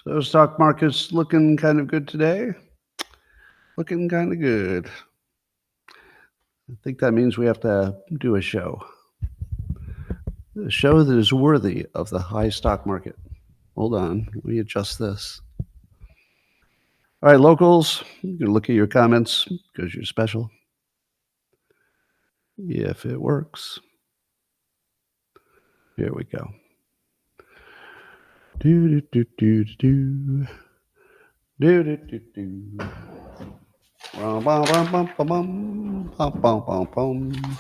So stock market's looking kind of good today. Looking kind of good. I think that means we have to do a show. A show that is worthy of the high stock market. Hold on, let me adjust this. All right, locals, you can look at your comments because you're special. If it works. Here we go. Do do do do do do do do do. Bum, bum, bum, bum, bum, bum, bum, bum, bum.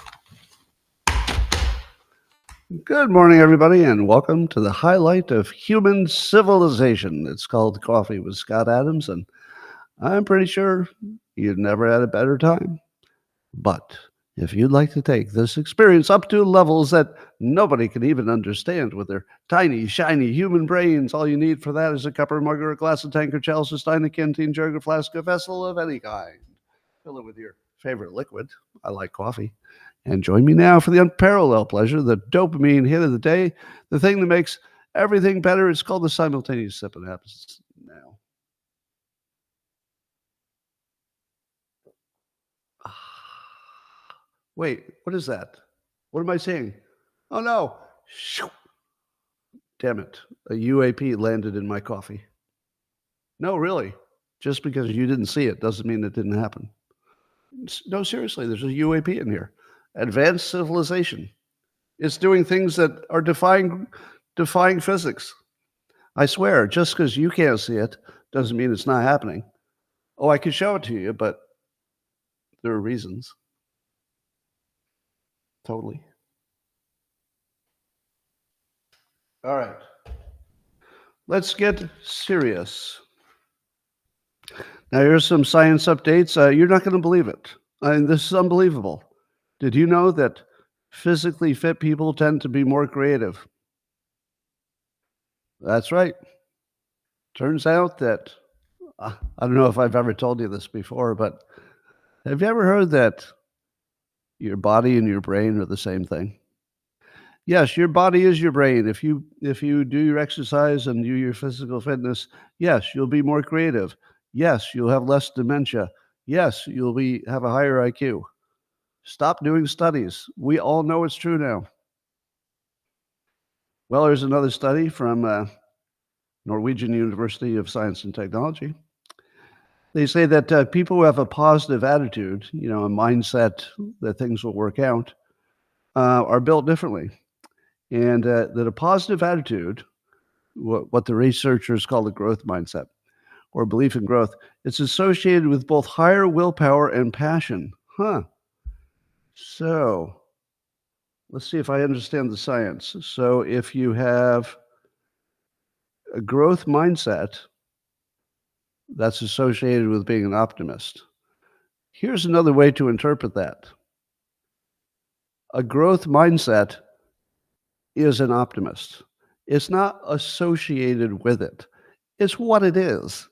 Good morning, everybody, and welcome to the highlight of human civilization. It's called Coffee with Scott Adams, and I'm pretty sure you've never had a better time. But if you'd like to take this experience up to levels that nobody can even understand with their tiny, shiny human brains, all you need for that is a cup or mug or a glass, a tank or chalice, a stein, a canteen, jug, a flask, a vessel of any kind. Fill it with your favorite liquid. I like coffee. And join me now for the unparalleled pleasure, the dopamine hit of the day, the thing that makes everything better. It's called the simultaneous sip, and it happens now. Wait, what is that? What am I saying? Oh, no. Damn it. A UAP landed in my coffee. No, really. Just because you didn't see it doesn't mean it didn't happen. No, seriously, there's a UAP in here. Advanced civilization. It's doing things that are defying physics. I swear, just because you can't see it doesn't mean it's not happening. Oh, I could show it to you, but there are reasons. Totally. All right. Let's get serious. Now, here's some science updates. You're not going to believe it. This is unbelievable. Did you know that physically fit people tend to be more creative? That's right. Turns out that, I don't know if I've ever told you this before, but have you ever heard that your body and your brain are the same thing? Yes, your body is your brain. If you do your exercise and do your physical fitness, yes, you'll be more creative. Yes, you'll have less dementia. Yes, you'll have a higher IQ. Stop doing studies. We all know it's true now. Well, there's another study from Norwegian University of Science and Technology. They say that people who have a positive attitude, a mindset that things will work out, are built differently. And that a positive attitude, what the researchers call the growth mindset or belief in growth, it's associated with both higher willpower and passion. So let's see if I understand the science. So if you have a growth mindset, that's associated with being an optimist. Here's another way to interpret that. A growth mindset is an optimist. It's not associated with it. It's what it is.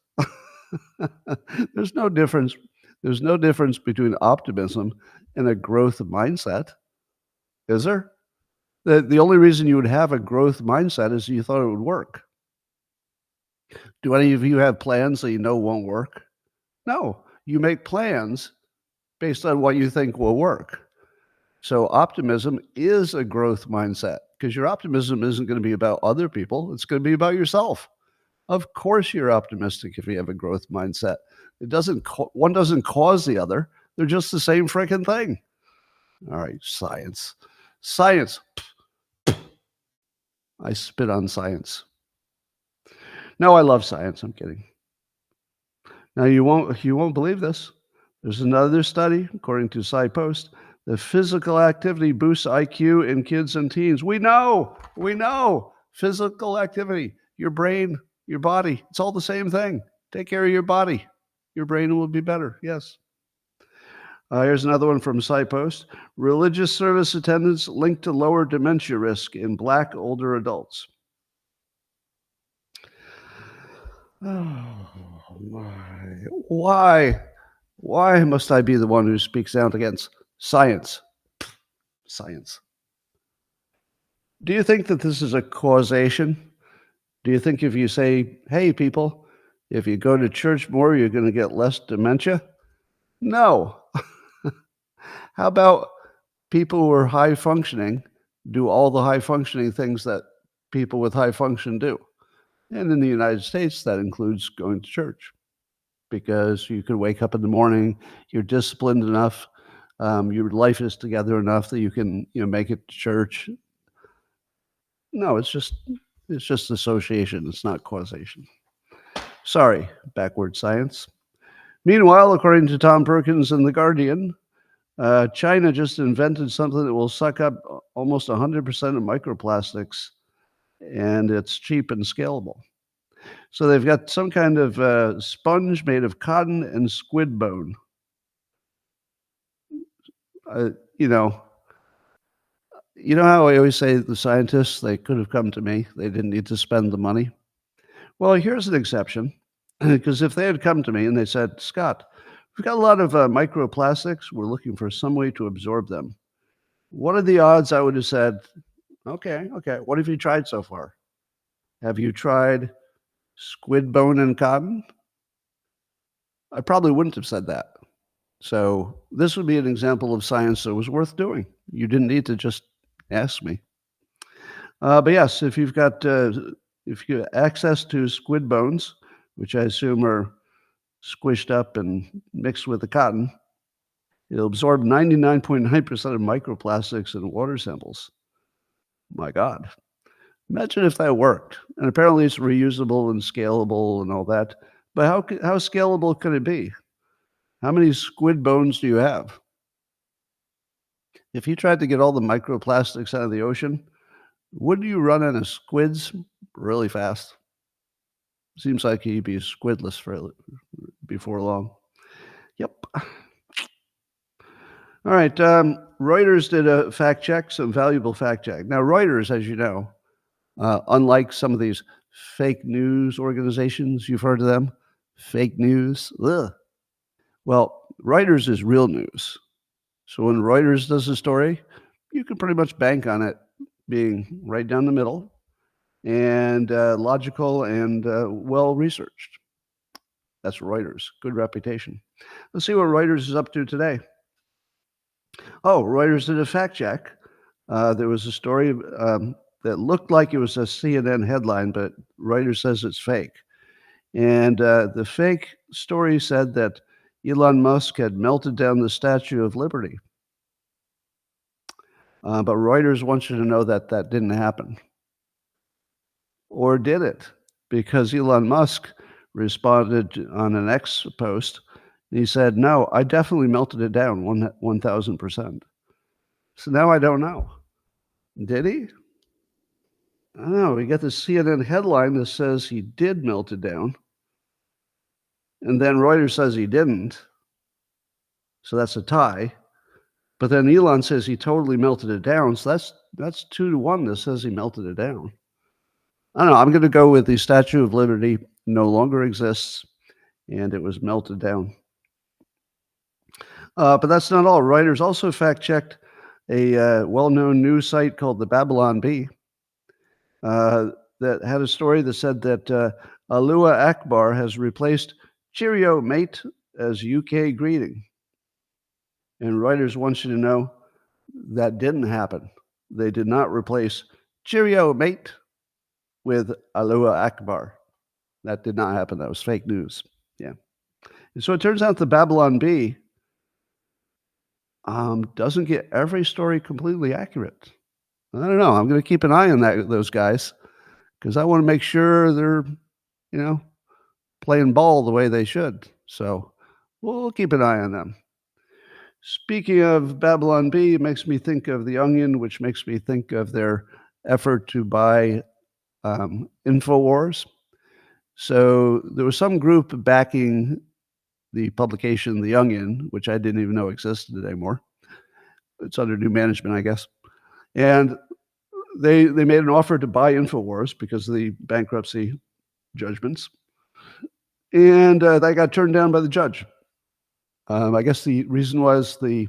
There's no difference. There's no difference between optimism and a growth mindset. Is there? The only reason you would have a growth mindset is you thought it would work. Do any of you have plans that you know won't work? No, you make plans based on what you think will work. So optimism is a growth mindset because your optimism isn't going to be about other people. It's going to be about yourself. Of course you're optimistic if you have a growth mindset. One doesn't cause the other. They're just the same freaking thing. All right, science. Science. I spit on science. No, I love science. I'm kidding. Now you won't believe this. There's another study, according to SciPost, that physical activity boosts IQ in kids and teens. We know. Physical activity, your brain, your body, it's all the same thing. Take care of your body. Your brain will be better. Yes. Here's another one from SciPost. Religious service attendance linked to lower dementia risk in Black older adults. Oh, my. Why must I be the one who speaks out against science? Science. Do you think that this is a causation? Do you think if you say, hey, people, if you go to church more, you're going to get less dementia? No. How about people who are high functioning do all the high functioning things that people with high function do? And in the United States, that includes going to church, because you can wake up in the morning, you're disciplined enough, your life is together enough that you can make it to church. No, it's just association. It's not causation. Sorry, backward science. Meanwhile, according to Tom Perkins in The Guardian, China just invented something that will suck up almost 100% of microplastics, and it's cheap and scalable. So they've got some kind of sponge made of cotton and squid bone. You know how I always say the scientists, they could have come to me. They didn't need to spend the money. Well, here's an exception, because if they had come to me and they said, Scott, we've got a lot of microplastics. We're looking for some way to absorb them. What are the odds I would have said, okay, what have you tried so far? Have you tried squid bone and cotton? I probably wouldn't have said that. So this would be an example of science that was worth doing. You didn't need to just ask me. But yes, if you have access to squid bones, which I assume are squished up and mixed with the cotton, it'll absorb 99.9% of microplastics in water samples. My God. Imagine if that worked. And apparently it's reusable and scalable and all that. But how scalable could it be? How many squid bones do you have? If you tried to get all the microplastics out of the ocean, wouldn't you run out of squids really fast? Seems like you'd be squidless before long. Yep. All right. Reuters did a fact check, some valuable fact check. Now, Reuters, as you know, unlike some of these fake news organizations, you've heard of them, fake news. Ugh. Well, Reuters is real news. So when Reuters does a story, you can pretty much bank on it being right down the middle and logical and well-researched. That's Reuters. Good reputation. Let's see what Reuters is up to today. Oh, Reuters did a fact check. There was a story that looked like it was a CNN headline, but Reuters says it's fake. And the fake story said that Elon Musk had melted down the Statue of Liberty. But Reuters wants you to know that that didn't happen. Or did it? Because Elon Musk responded on an X post. And he said, no, I definitely melted it down 1,000%. So now I don't know. Did he? I don't know. We got the CNN headline that says he did melt it down. And then Reuters says he didn't. So that's a tie. But then Elon says he totally melted it down. So that's 2-1 that says he melted it down. I don't know. I'm going to go with the Statue of Liberty no longer exists, and it was melted down. But that's not all. Reuters also fact-checked a well-known news site called the Babylon Bee that had a story that said that Alua Akbar has replaced Cheerio, mate, as UK greeting. And Reuters wants you to know that didn't happen. They did not replace Cheerio, mate, with Alua Akbar. That did not happen. That was fake news. Yeah. And so it turns out the Babylon Bee doesn't get every story completely accurate. I don't know. I'm going to keep an eye on those guys, because I want to make sure they're, playing ball the way they should. So we'll keep an eye on them. Speaking of Babylon Bee, it makes me think of The Onion, which makes me think of their effort to buy Infowars. So there was some group backing the publication The Onion, which I didn't even know existed anymore. It's under new management, I guess. And they made an offer to buy Infowars because of the bankruptcy judgments. And that got turned down by the judge. I guess the reason was the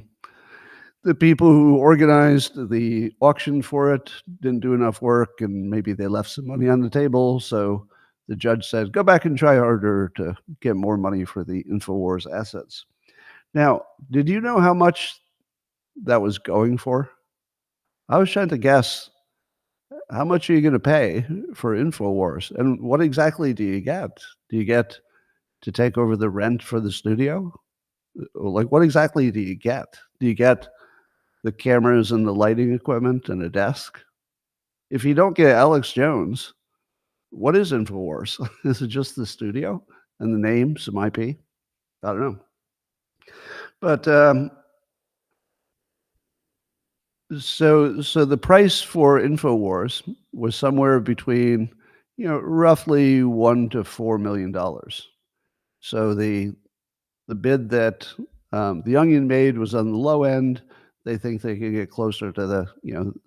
the people who organized the auction for it didn't do enough work, and maybe they left some money on the table. So the judge said, go back and try harder to get more money for the Infowars assets. Now, did you know how much that was going for? I was trying to guess, how much are you going to pay for Infowars? And what exactly do you get? Do you get to take over the rent for the studio? Like, what exactly do you get? Do you get the cameras and the lighting equipment and a desk? If you don't get Alex Jones, what is Infowars? Is it just the studio and the name, some IP? I don't know. But so the price for Infowars was somewhere between, roughly $1 to $4 million. So the bid that the Onion made was on the low end. They think they could get closer to the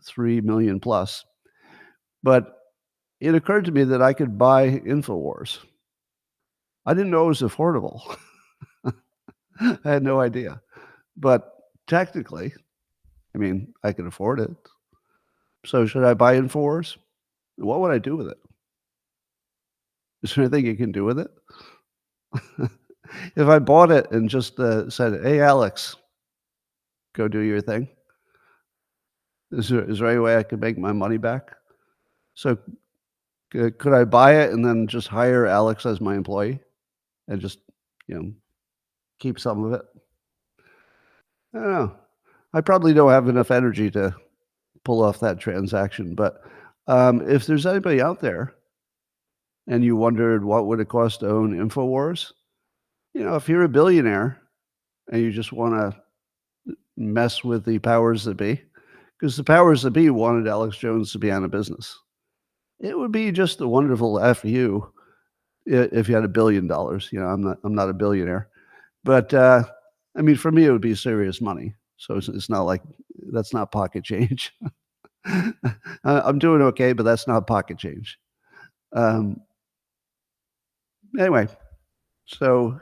3 million plus. But it occurred to me that I could buy Infowars. I didn't know it was affordable. I had no idea. But technically, I mean, I can afford it. So should I buy Infowars? What would I do with it? Is there anything you can do with it? If I bought it and just said, hey, Alex, go do your thing, is there any way I could make my money back? So could I buy it and then just hire Alex as my employee and just, keep some of it? I don't know. I probably don't have enough energy to pull off that transaction. But if there's anybody out there and you wondered what would it cost to own Infowars, if you're a billionaire and you just want to mess with the powers that be, because the powers that be wanted Alex Jones to be out of business, it would be just a wonderful FU if you had $1 billion. I'm not a billionaire, but I mean, for me, it would be serious money. So it's not like that's not pocket change. I'm doing okay, but that's not pocket change. Anyway, so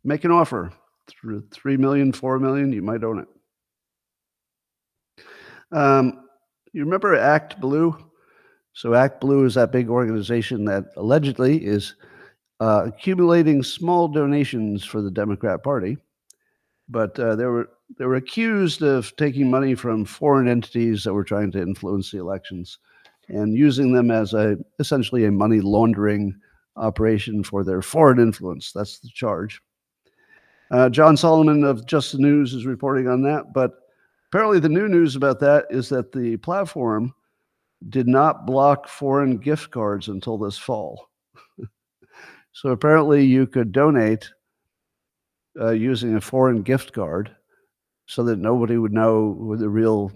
make an offer. 3 million, 4 million, you might own it. You remember ActBlue? So ActBlue is that big organization that allegedly is accumulating small donations for the Democrat Party, but they were accused of taking money from foreign entities that were trying to influence the elections and using them as essentially a money laundering operation for their foreign influence. That's the charge. John Solomon of Just the News is reporting on that, but apparently the new news about that is that the platform did not block foreign gift cards until this fall. So apparently you could donate using a foreign gift card so that nobody would know who the real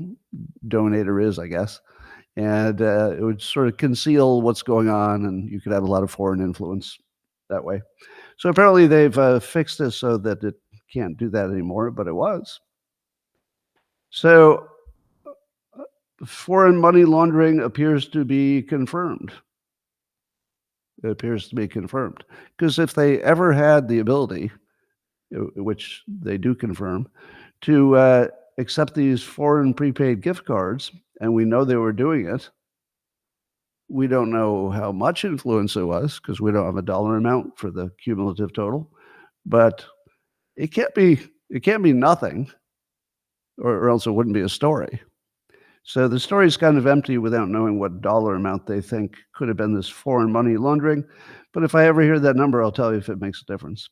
donator is, I guess. And it would sort of conceal what's going on, and you could have a lot of foreign influence that way. So apparently they've fixed this so that it can't do that anymore, but it was. So foreign money laundering appears to be confirmed. It appears to be confirmed. Because if they ever had the ability, which they do confirm, to accept these foreign prepaid gift cards, and we know they were doing it, we don't know how much influence it was because we don't have a dollar amount for the cumulative total, but it can't be nothing, or else it wouldn't be a story. So the story is kind of empty without knowing what dollar amount they think could have been this foreign money laundering. But if I ever hear that number, I'll tell you if it makes a difference.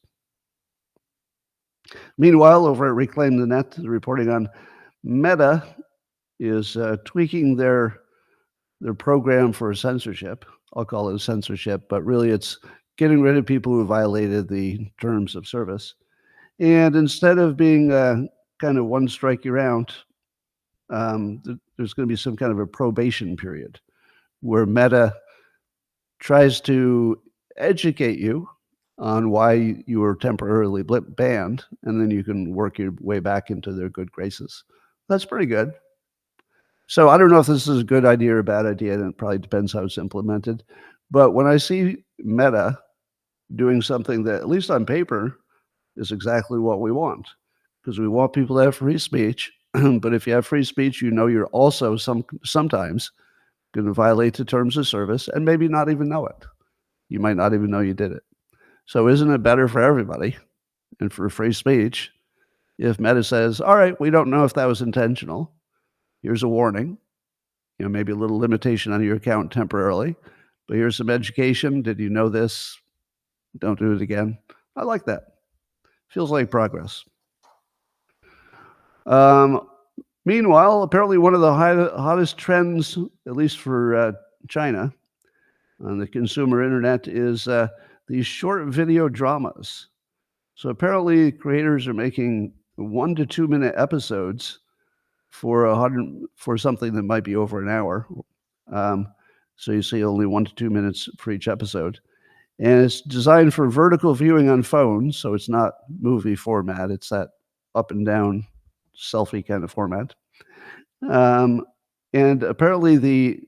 Meanwhile, over at Reclaim the Net, the reporting on Meta is tweaking their program for censorship. I'll call it censorship, but really it's getting rid of people who violated the terms of service. And instead of being kind of one strike you're out, there's going to be some kind of a probation period where Meta tries to educate you on why you were temporarily banned, and then you can work your way back into their good graces. That's pretty good. So I don't know if this is a good idea or a bad idea, and it probably depends how it's implemented. But when I see Meta doing something that, at least on paper, is exactly what we want, because we want people to have free speech, But if you have free speech, you know you're also sometimes going to violate the terms of service and maybe not even know it. You might not even know you did it. So isn't it better for everybody and for free speech if Meta says, all right, we don't know if that was intentional. Here's a warning. Maybe a little limitation on your account temporarily, but here's some education. Did you know this? Don't do it again. I like that. Feels like progress. Meanwhile, apparently one of the hottest trends, at least for China, on the consumer internet is these short video dramas. So apparently creators are making 1 to 2 minute episodes for something that might be over an hour. So you see only 1 to 2 minutes for each episode. And it's designed for vertical viewing on phones, so it's not movie format. It's that up and down selfie kind of format. And apparently the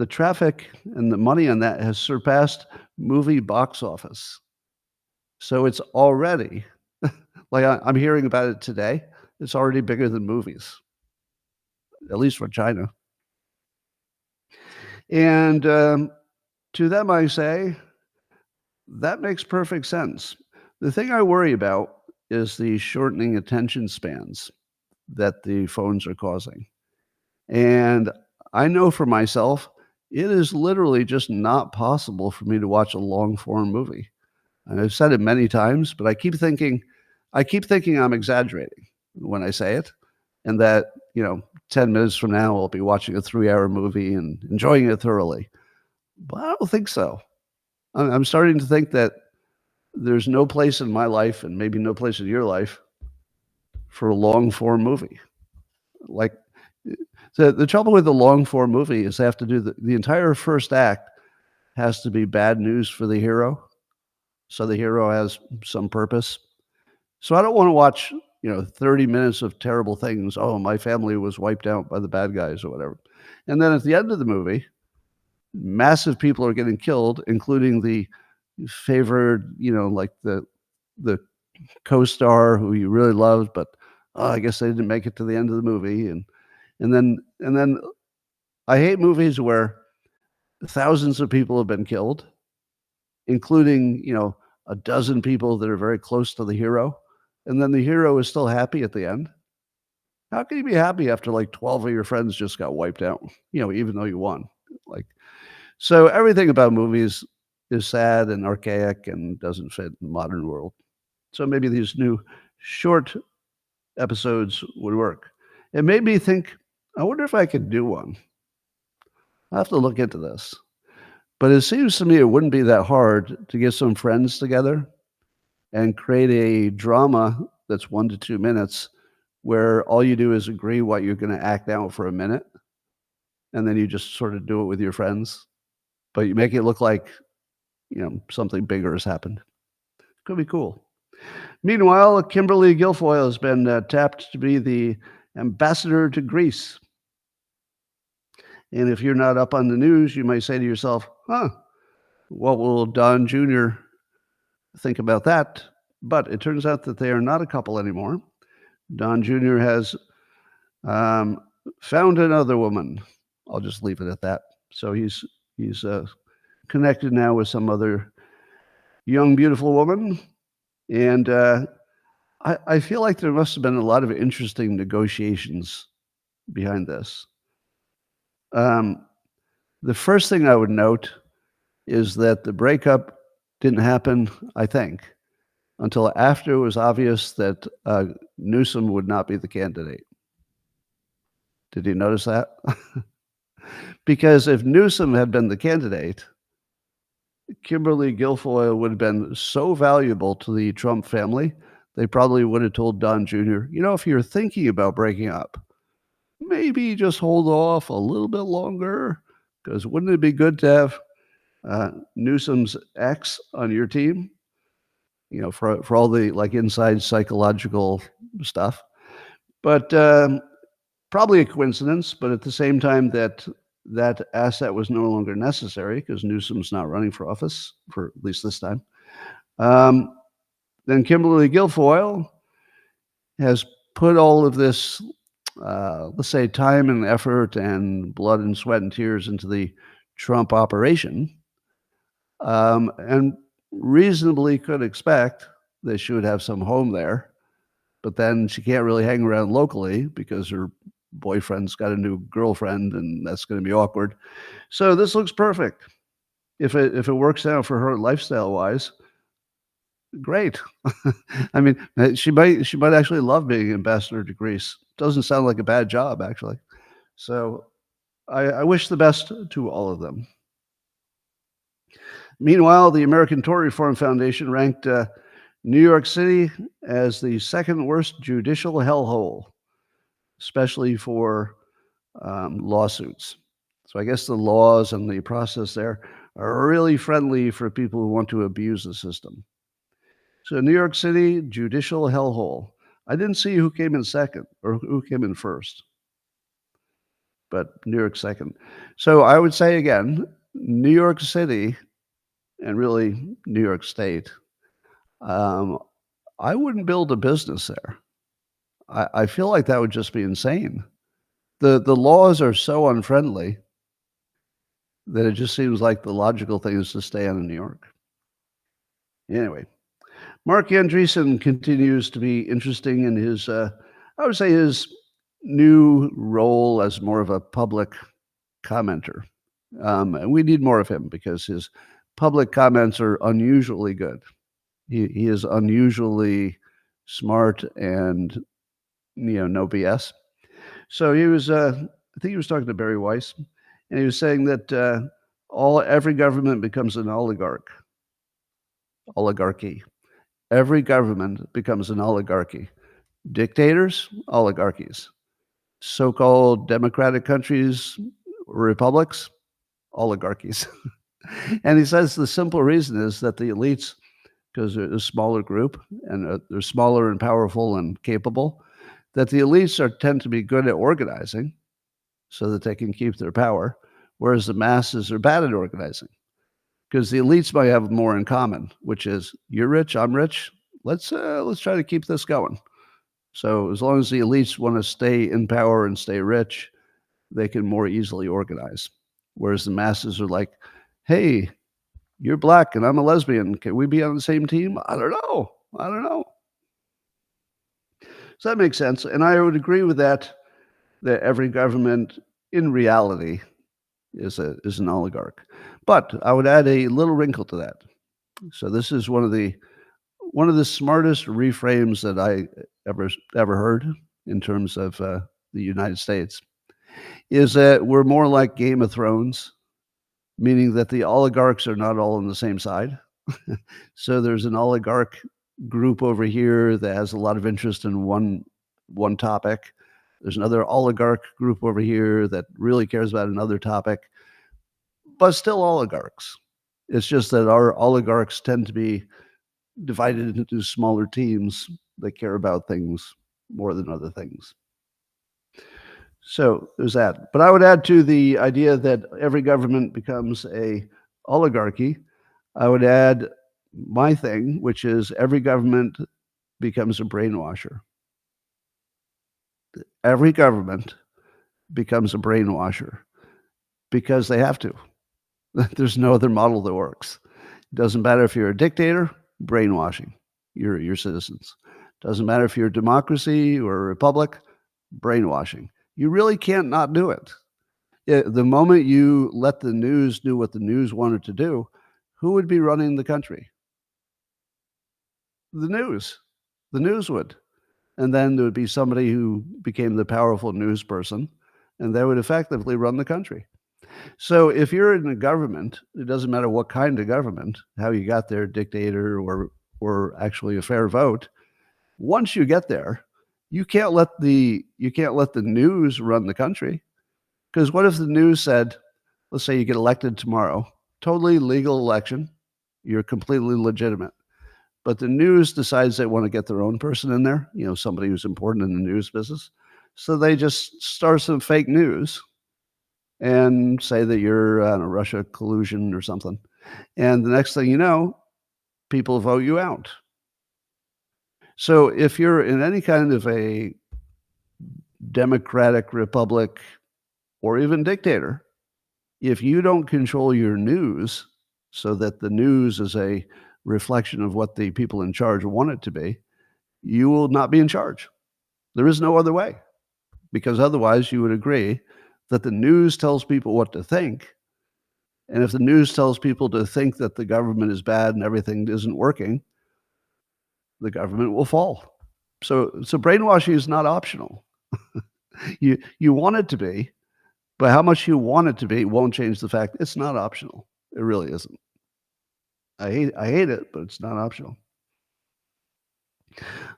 traffic and the money on that has surpassed movie box office. So it's already, like I'm hearing about it today, it's already bigger than movies, at least for China. And to them I say, that makes perfect sense. The thing I worry about is the shortening attention spans that the phones are causing. And I know for myself, it is literally just not possible for me to watch a long form movie. And I've said it many times, but I keep thinking I'm exaggerating when I say it, and that 10 minutes from now I'll be watching a 3-hour movie and enjoying it thoroughly. But I don't think so. I'm starting to think that there's no place in my life, and maybe no place in your life, for a long form movie. Like the trouble with the long form movie is they have to do the entire first act has to be bad news for the hero, so the hero has some purpose. So I don't want to watch 30 minutes of terrible things. Oh, my family was wiped out by the bad guys or whatever. And then at the end of the movie, massive people are getting killed, including the favored, like the co-star who you really loved, but I guess they didn't make it to the end of the movie. And then I hate movies where thousands of people have been killed, including a dozen people that are very close to the hero, and then the hero is still happy at the end. How can you be happy after like 12 of your friends just got wiped out, even though you won? So everything about movies is sad and archaic and doesn't fit in the modern world. So maybe these new short episodes would work. It made me think, I wonder if I could do one. I'll have to look into this. But it seems to me it wouldn't be that hard to get some friends together and create a drama that's 1 to 2 minutes where all you do is agree what you're going to act out for a minute, and then you just sort of do it with your friends. But you make it look like, something bigger has happened. Could be cool. Meanwhile, Kimberly Guilfoyle has been tapped to be the ambassador to Greece. And if you're not up on the news, you might say to yourself, what will Don Jr. think about that? But it turns out that they are not a couple anymore. Don Jr. has found another woman. I'll just leave it at that. So he's connected now with some other young, beautiful woman. And I feel like there must have been a lot of interesting negotiations behind this. The first thing I would note is that the breakup didn't happen, I think, until after it was obvious that Newsom would not be the candidate. Did you notice that? Because if Newsom had been the candidate, Kimberly Guilfoyle would have been so valuable to the Trump family, they probably would have told Don Jr., if you're thinking about breaking up, maybe just hold off a little bit longer, because wouldn't it be good to have Newsom's ex on your team? For all the inside psychological stuff. But probably a coincidence, but at the same time that asset was no longer necessary because Newsom's not running for office, for at least this time. Then Kimberly Guilfoyle has put all of this let's say, time and effort and blood and sweat and tears into the Trump operation, and reasonably could expect that she would have some home there. But then she can't really hang around locally because her boyfriend's got a new girlfriend, and that's going to be awkward. So this looks perfect. If it works out for her lifestyle wise, great. I mean, she might actually love being ambassador to Greece. Doesn't sound like a bad job, actually. So I wish the best to all of them. Meanwhile, the American Tort Reform Foundation ranked New York City as the second worst judicial hellhole, especially for lawsuits. So I guess the laws and the process there are really friendly for people who want to abuse the system. So New York City, judicial hellhole. I didn't see who came in second or who came in first, but New York second. So I would say again, New York City and really New York State. I wouldn't build a business there. I feel like that would just be insane. The laws are so unfriendly that it just seems like the logical thing is to stay out of New York. Anyway, Mark Andreessen continues to be interesting in his, I would say, his new role as more of a public commenter. And we need more of him because his public comments are unusually good. He is unusually smart and, no BS. So he was, I think he was talking to Barry Weiss, and he was saying that every government becomes an oligarchy. Every government becomes an oligarchy. Dictators, oligarchies. So-called democratic countries, republics, oligarchies. And he says the simple reason is that the elites, because they're a smaller group and they're smaller and powerful and capable, that the elites tend to be good at organizing so that they can keep their power, whereas the masses are bad at organizing because the elites might have more in common, which is you're rich, I'm rich. Let's try to keep this going. So as long as the elites want to stay in power and stay rich, they can more easily organize. Whereas the masses are like, hey, you're black and I'm a lesbian. Can we be on the same team? I don't know. So that makes sense. And I would agree with that every government in reality is an oligarch. But I would add a little wrinkle to that. So this is one of the smartest reframes that I ever heard in terms of the United States, is that we're more like Game of Thrones, meaning that the oligarchs are not all on the same side. So there's an oligarch group over here that has a lot of interest in one topic. There's another oligarch group over here that really cares about another topic, but still oligarchs. It's just that our oligarchs tend to be divided into smaller teams that care about things more than other things. So there's that. But I would add to the idea that every government becomes a oligarchy, I would add my thing, which is every government becomes a brainwasher. Every government becomes a brainwasher because they have to. There's no other model that works. It doesn't matter if you're a dictator, brainwashing your citizens. Doesn't matter if you're a democracy or a republic, brainwashing. You really can't not do it. The moment you let the news do what the news wanted to do, who would be running the country? The news. The news would. And then there would be somebody who became the powerful news person, and they would effectively run the country. So if you're in a government, it doesn't matter what kind of government, how you got there, dictator or actually a fair vote. Once you get there, you can't let the news run the country. Because what if the news said, let's say you get elected tomorrow, totally legal election, you're completely legitimate. But the news decides they want to get their own person in there, somebody who's important in the news business. So they just start some fake news and say that you're on a Russia collusion or something. And the next thing you know, people vote you out. So if you're in any kind of a democratic republic or even dictator, if you don't control your news so that the news is a reflection of what the people in charge want it to be, you will not be in charge. There is no other way, because otherwise you would agree that the news tells people what to think. And if the news tells people to think that the government is bad and everything isn't working, the government will fall. So brainwashing is not optional. You want it to be, but how much you want it to be won't change the fact it's not optional. It really isn't. I hate it, but it's not optional.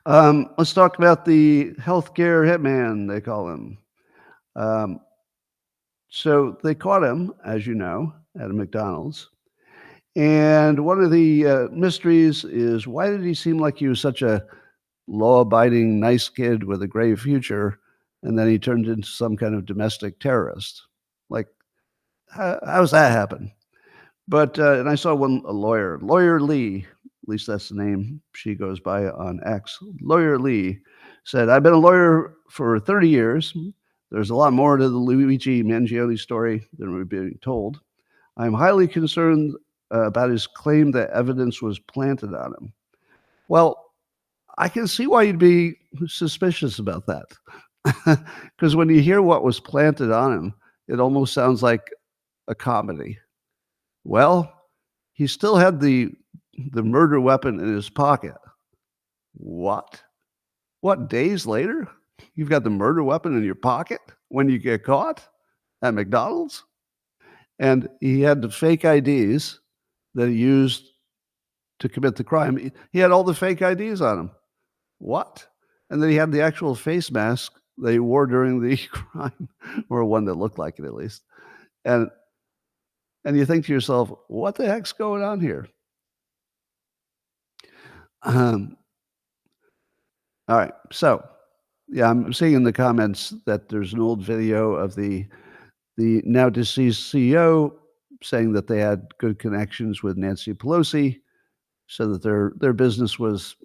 Let's talk about the healthcare hitman, they call him. So they caught him, as you know, at a McDonald's. And one of the mysteries is, why did he seem like he was such a law-abiding, nice kid with a great future, and then he turned into some kind of domestic terrorist? Like, how's that happen? But and I saw a lawyer Lee, at least that's the name she goes by on X. Lawyer Lee said, "I've been a lawyer for 30 years. There's a lot more to the Luigi Mangione story than we're being told. I'm highly concerned about his claim that evidence was planted on him." Well, I can see why you'd be suspicious about that. Because when you hear what was planted on him, it almost sounds like a comedy. Well, he still had the murder weapon in his pocket. What? What, days later? You've got the murder weapon in your pocket when you get caught at McDonald's? And he had the fake IDs that he used to commit the crime. He had all the fake IDs on him. What? And then he had the actual face mask that he wore during the crime, or one that looked like it at least. And you think to yourself, what the heck's going on here? All right. So, yeah, I'm seeing in the comments that there's an old video of the now deceased CEO saying that they had good connections with Nancy Pelosi, so that their business was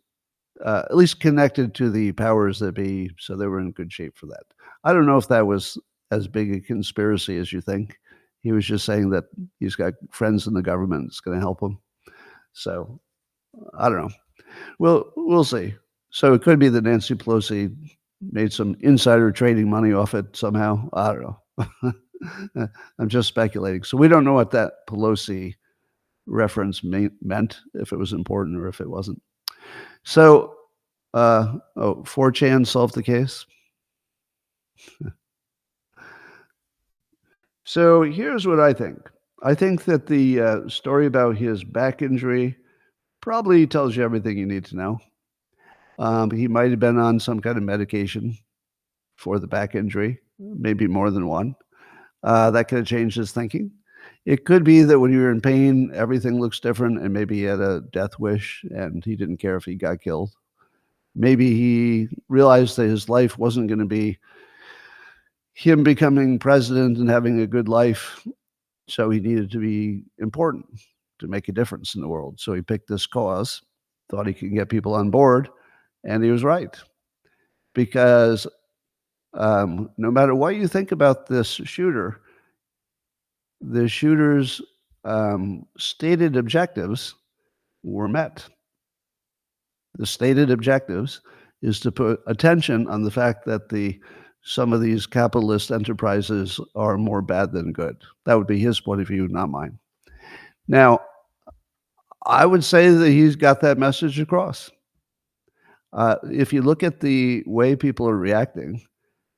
at least connected to the powers that be, so they were in good shape for that. I don't know if that was as big a conspiracy as you think. He was just saying that he's got friends in the government that's going to help him. So I don't know. We'll see. So it could be that Nancy Pelosi made some insider trading money off it somehow. I don't know. I'm just speculating. So we don't know what that Pelosi reference meant, if it was important or if it wasn't. So, 4chan solved the case. So here's what I think. I think that the story about his back injury probably tells you everything you need to know. He might have been on some kind of medication for the back injury, maybe more than one. That could have changed his thinking. It could be that when you're in pain, everything looks different, and maybe he had a death wish and he didn't care if he got killed. Maybe he realized that his life wasn't going to be him becoming president and having a good life, so he needed to be important to make a difference in the world. So he picked this cause, thought he could get people on board, and he was right. Because no matter what you think about this shooter, the shooter's stated objectives were met. The stated objectives is to put attention on the fact that some of these capitalist enterprises are more bad than good. That would be his point of view, not mine. Now, I would say that he's got that message across. If you look at the way people are reacting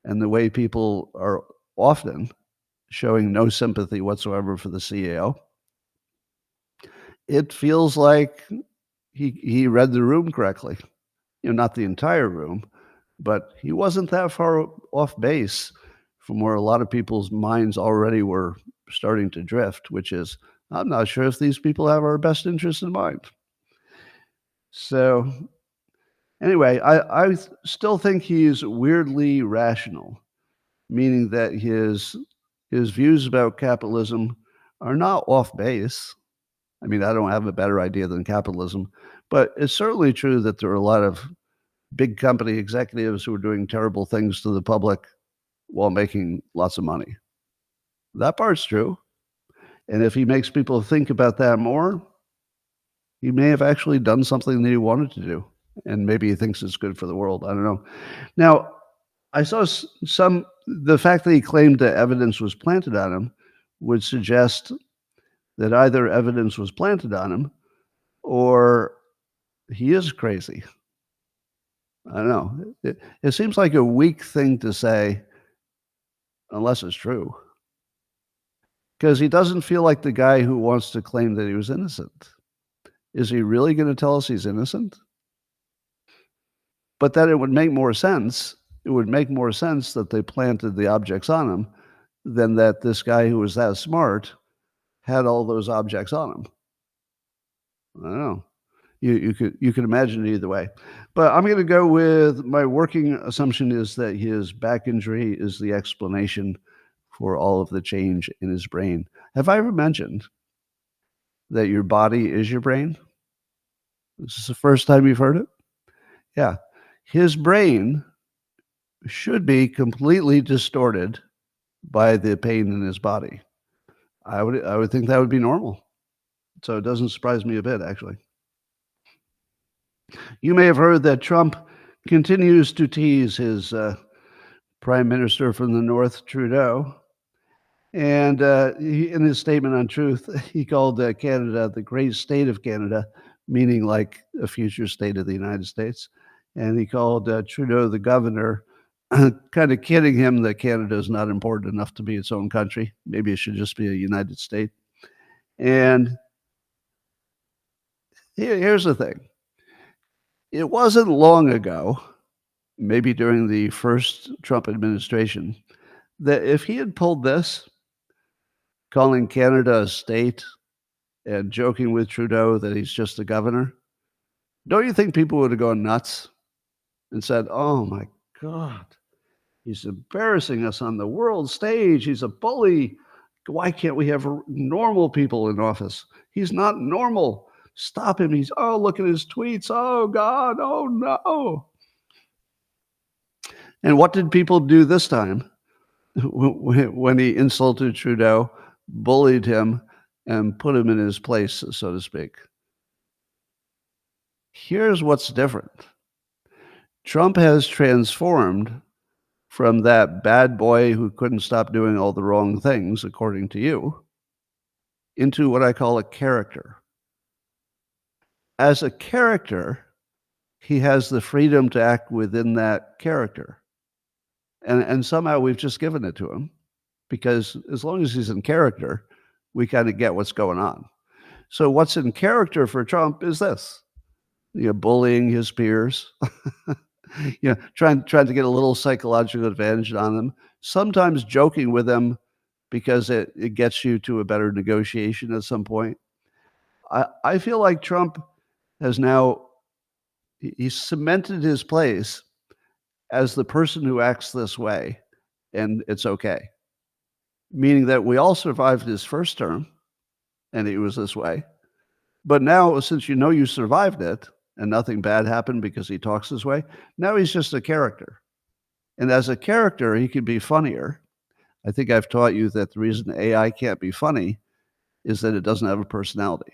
and the way people are often showing no sympathy whatsoever for the CEO, it feels like he read the room correctly. Not the entire room, but he wasn't that far off base from where a lot of people's minds already were starting to drift, which is, I'm not sure if these people have our best interests in mind. So anyway, I still think he's weirdly rational, meaning that his views about capitalism are not off base. I mean, I don't have a better idea than capitalism, but it's certainly true that there are a lot of big company executives who are doing terrible things to the public while making lots of money. That part's true. And if he makes people think about that more, he may have actually done something that he wanted to do. And maybe he thinks it's good for the world. I don't know. Now, I saw the fact that he claimed that evidence was planted on him would suggest that either evidence was planted on him or he is crazy. I don't know. It seems like a weak thing to say unless it's true. Because he doesn't feel like the guy who wants to claim that he was innocent. Is he really going to tell us he's innocent? But then it would make more sense. It would make more sense that they planted the objects on him than that this guy who was that smart had all those objects on him. I don't know. You could imagine it either way. But I'm going to go with my working assumption is that his back injury is the explanation for all of the change in his brain. Have I ever mentioned that your body is your brain? Is this the first time you've heard it? Yeah. His brain should be completely distorted by the pain in his body. I would think that would be normal. So it doesn't surprise me a bit, actually. You may have heard that Trump continues to tease his prime minister from the North, Trudeau. And in his statement on Truth, he called Canada the great state of Canada, meaning like a future state of the United States. And he called Trudeau the governor, kind of kidding him that Canada is not important enough to be its own country. Maybe it should just be a United State. And here's the thing. It wasn't long ago, maybe during the first Trump administration, that if he had pulled this, calling Canada a state and joking with Trudeau that he's just a governor, don't you think people would have gone nuts and said, oh my God, he's embarrassing us on the world stage. He's a bully. Why can't we have normal people in office? He's not normal. Stop him. He's, oh, look at his tweets. Oh, God. Oh, no. And what did people do this time when he insulted Trudeau, bullied him, and put him in his place, so to speak? Here's what's different. Trump has transformed from that bad boy who couldn't stop doing all the wrong things, according to you, into what I call a character. As a character, he has the freedom to act within that character. And somehow we've just given it to him because as long as he's in character, we kind of get what's going on. So what's in character for Trump is this, bullying his peers, trying to get a little psychological advantage on them, sometimes joking with them because it gets you to a better negotiation at some point. I feel like Trump has now, he's cemented his place as the person who acts this way, and it's okay. Meaning that we all survived his first term, and he was this way. But now, since you survived it, and nothing bad happened because he talks this way, now he's just a character. And as a character, he can be funnier. I think I've taught you that the reason AI can't be funny is that it doesn't have a personality.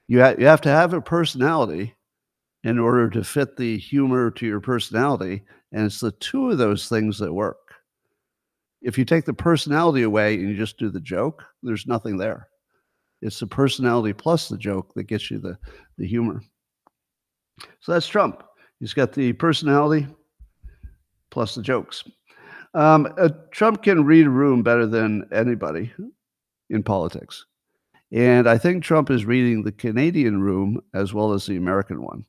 You have to have a personality in order to fit the humor to your personality, and it's the two of those things that work. If you take the personality away and you just do the joke, there's nothing there. It's the personality plus the joke that gets you the humor. So that's Trump. He's got the personality plus the jokes. Trump can read a room better than anybody in politics. And I think Trump is reading the Canadian room as well as the American one.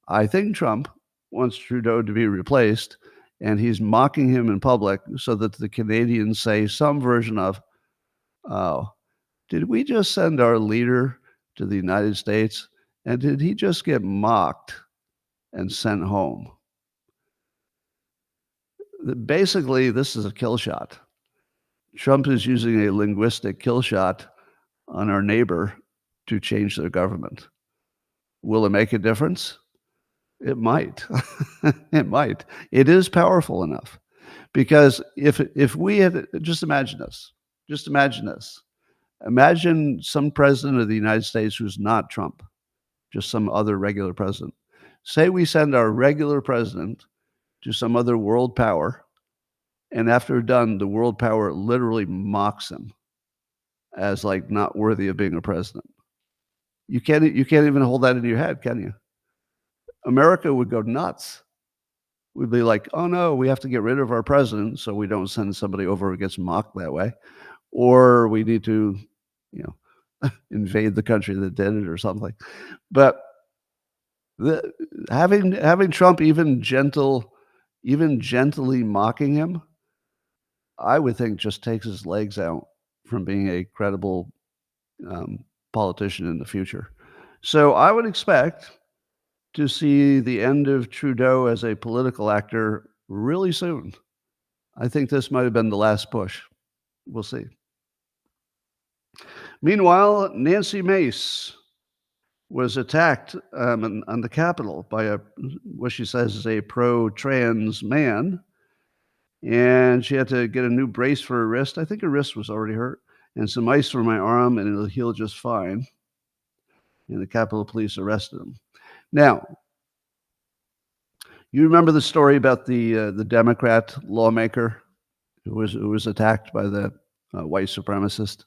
I think Trump wants Trudeau to be replaced, and he's mocking him in public so that the Canadians say some version of, oh, did we just send our leader to the United States, and did he just get mocked and sent home? Basically, this is a kill shot. Trump is using a linguistic kill shot on our neighbor to change their government. Will it make a difference? It might. It might. It is powerful enough because if we had just imagine this. Just imagine this. Imagine some president of the United States who's not Trump, just some other regular president. Say we send our regular president to some other world power, and after done, the world power literally mocks him as like not worthy of being a president. You can't even hold that in your head, can you? America would go nuts. We'd be like, oh no, we have to get rid of our president so we don't send somebody over who gets mocked that way. Or we need to, you know, invade the country that did it or something. But having Trump even gently mocking him, I would think just takes his legs out from being a credible politician in the future. So I would expect to see the end of Trudeau as a political actor really soon. I think this might have been the last push. We'll see. Meanwhile, Nancy Mace was attacked on the Capitol by what she says is a pro-trans man, and she had to get a new brace for her wrist. I think her wrist was already hurt, and some ice for my arm, and it'll heal just fine. And the Capitol Police arrested him. Now, you remember the story about the Democrat lawmaker who was attacked by the white supremacist?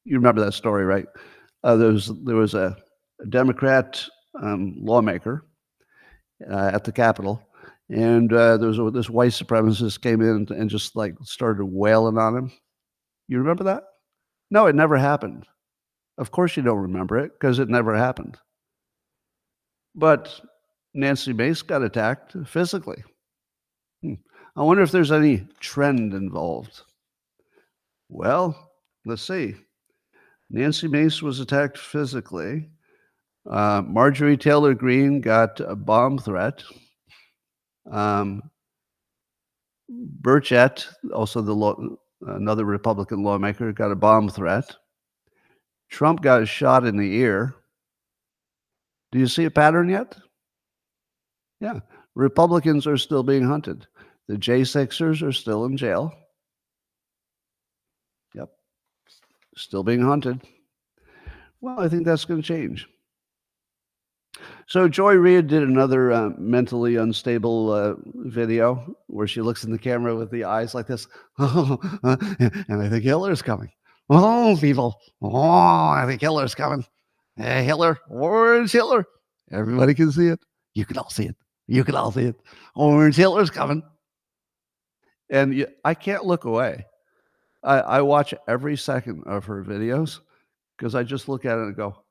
You remember that story, right? There was a Democrat lawmaker at the Capitol, and this white supremacist came in and just like started wailing on him. You remember that? No, it never happened. Of course you don't remember it because it never happened. But Nancy Mace got attacked physically. I wonder if there's any trend involved. Well, let's see. Nancy Mace was attacked physically. Marjorie Taylor Greene got a bomb threat. Burchett, also another Republican lawmaker, got a bomb threat. Trump got a shot in the ear. Do you see a pattern yet? Yeah. Republicans are still being hunted. The J6ers are still in jail. Yep. Still being hunted. Well, I think that's going to change. So Joy Reid did another mentally unstable video where she looks in the camera with the eyes like this. And I think Hitler's coming. Oh, people. Oh, I think Hitler's coming. Hey, Hitler. Orange Hitler. Everybody can see it. You can all see it. You can all see it. Orange Hitler's coming. And I can't look away. I watch every second of her videos because I just look at it and go,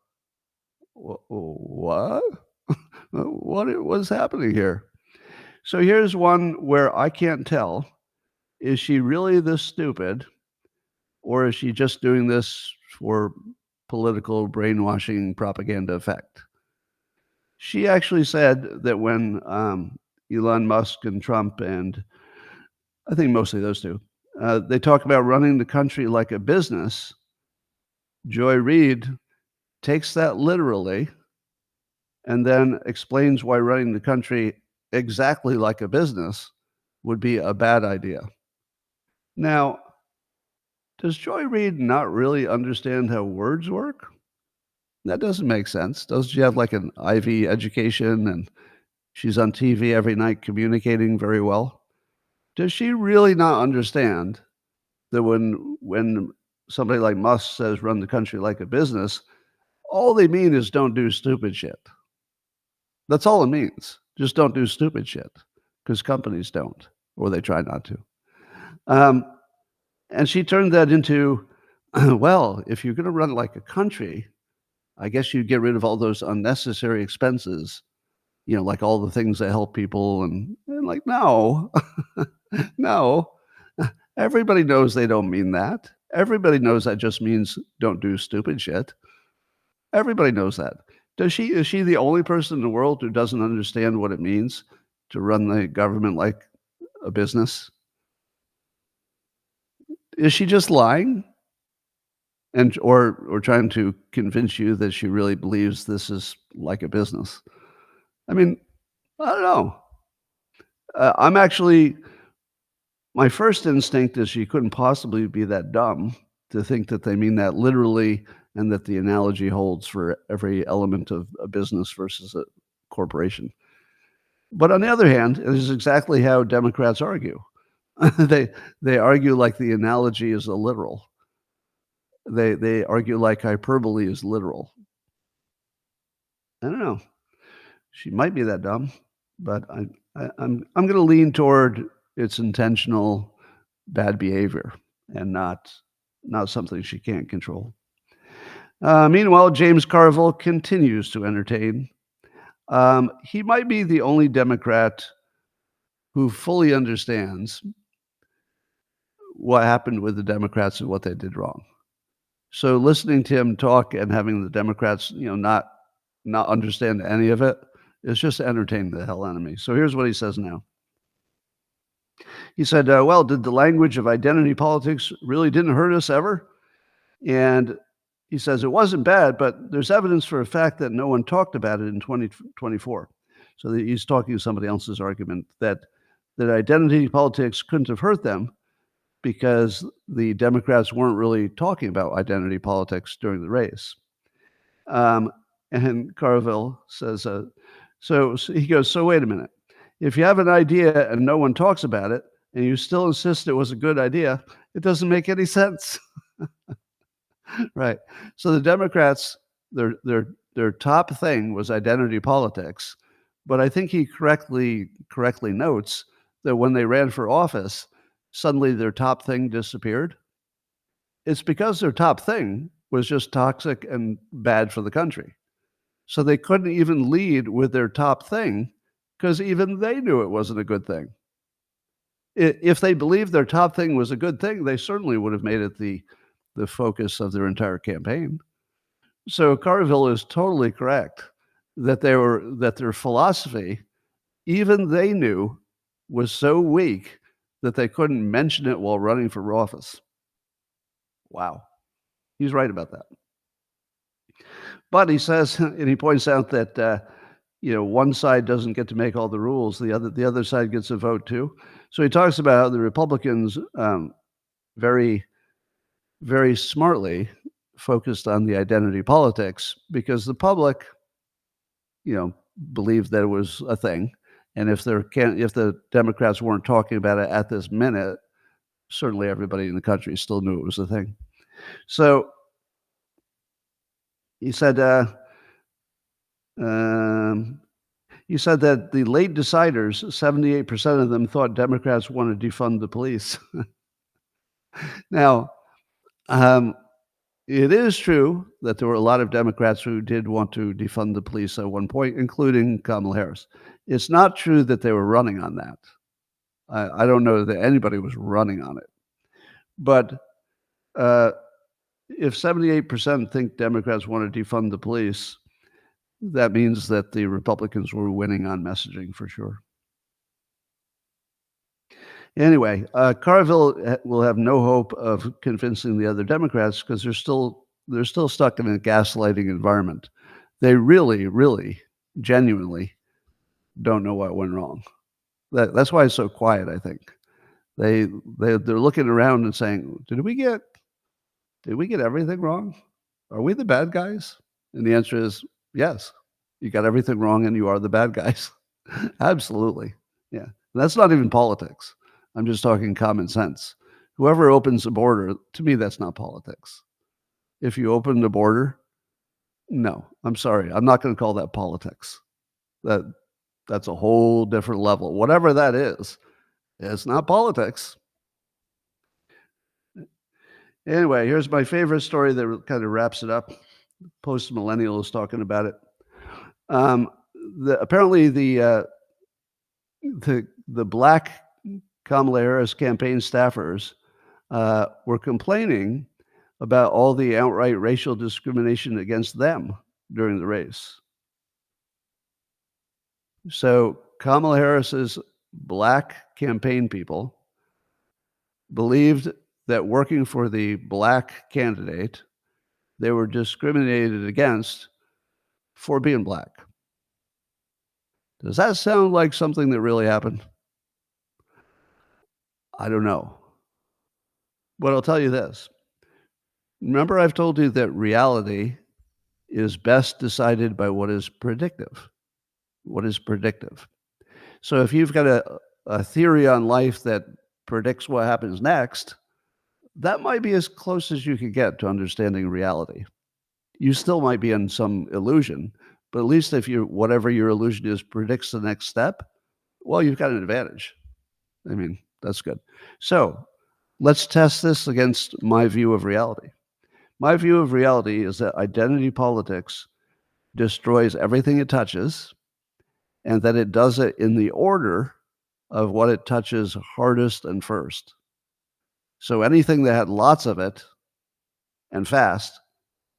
what? What's happening here? So here's one where I can't tell. Is she really this stupid? Or is she just doing this for political brainwashing propaganda effect? She actually said that when Elon Musk and Trump, and I think mostly those two, they talk about running the country like a business, Joy Reid takes that literally and then explains why running the country exactly like a business would be a bad idea. Now, does Joy Reid not really understand how words work? That doesn't make sense. Doesn't she have like an Ivy education and she's on TV every night communicating very well? Does she really not understand that when somebody like Musk says run the country like a business, all they mean is don't do stupid shit? That's all it means. Just don't do stupid shit, because companies don't, or they try not to. And she turned that into, well, if you're going to run like a country, I guess you'd get rid of all those unnecessary expenses, like all the things that help people. And like, no, no. Everybody knows they don't mean that. Everybody knows that just means don't do stupid shit. Everybody knows that. Is she the only person in the world who doesn't understand what it means to run the government like a business? Is she just lying or trying to convince you that she really believes this is like a business? I mean, I don't know. I'm actually my first instinct is she couldn't possibly be that dumb to think that they mean that literally and that the analogy holds for every element of a business versus a corporation. But on the other hand, it is exactly how Democrats argue. they they argue like the analogy is a literal. They argue like hyperbole is literal. I don't know. She might be that dumb, but I'm going to lean toward it's intentional bad behavior and not something she can't control. Meanwhile, James Carville continues to entertain. He might be the only Democrat who fully understands what happened with the Democrats and what they did wrong. So listening to him talk and having the Democrats, not understand any of it is just entertaining the hell out of me. So here's what he says now. He said, "Well, did the language of identity politics really didn't hurt us ever?" And he says it wasn't bad, but there's evidence for a fact that no one talked about it in 2024. So he's talking somebody else's argument that identity politics couldn't have hurt them because the Democrats weren't really talking about identity politics during the race. And Carville says, so he goes, so wait a minute. If you have an idea and no one talks about it, and you still insist it was a good idea, it doesn't make any sense. Right. So the Democrats, their top thing was identity politics. But I think he correctly notes that when they ran for office, suddenly their top thing disappeared. It's because their top thing was just toxic and bad for the country. So they couldn't even lead with their top thing because even they knew it wasn't a good thing. If they believed their top thing was a good thing, they certainly would have made it the focus of their entire campaign. So Carville is totally correct that their philosophy, even they knew, was so weak that they couldn't mention it while running for office. Wow. He's right about that. But he says, and he points out that one side doesn't get to make all the rules; the other side gets a vote too. So he talks about how the Republicans very, very smartly focused on the identity politics because the public, believed that it was a thing, and if the Democrats weren't talking about it at this minute, certainly everybody in the country still knew it was a thing. So he said, he said that the late deciders, 78% of them thought Democrats want to defund the police. Now, it is true that there were a lot of Democrats who did want to defund the police at one point, including Kamala Harris. It's not true that they were running on that. I don't know that anybody was running on it. But if 78% think Democrats want to defund the police, that means that the Republicans were winning on messaging for sure. Anyway, Carville will have no hope of convincing the other Democrats because they're still stuck in a gaslighting environment. They really, really, genuinely don't know what went wrong. That's why it's so quiet. I think they're looking around and saying, "Did we get everything wrong? Are we the bad guys?" And the answer is yes. You got everything wrong, and you are the bad guys. Absolutely, yeah. And that's not even politics. I'm just talking common sense. Whoever opens a border, to me, that's not politics. If you open the border, no, I'm sorry. I'm not going to call that politics. That's a whole different level. Whatever that is, it's not politics. Anyway, here's my favorite story that kind of wraps it up. Post Millennial is talking about it. Apparently the black Kamala Harris campaign staffers were complaining about all the outright racial discrimination against them during the race. So Kamala Harris's black campaign people believed that working for the black candidate, they were discriminated against for being black. Does that sound like something that really happened? I don't know. But I'll tell you this. Remember, I've told you that reality is best decided by what is predictive. What is predictive? So if you've got a theory on life that predicts what happens next, that might be as close as you could get to understanding reality. You still might be in some illusion, but at least if you whatever your illusion is predicts the next step, well, you've got an advantage. I mean, that's good. So let's test this against my view of reality. My view of reality is that identity politics destroys everything it touches, and that it does it in the order of what it touches hardest and first. So anything that had lots of it and fast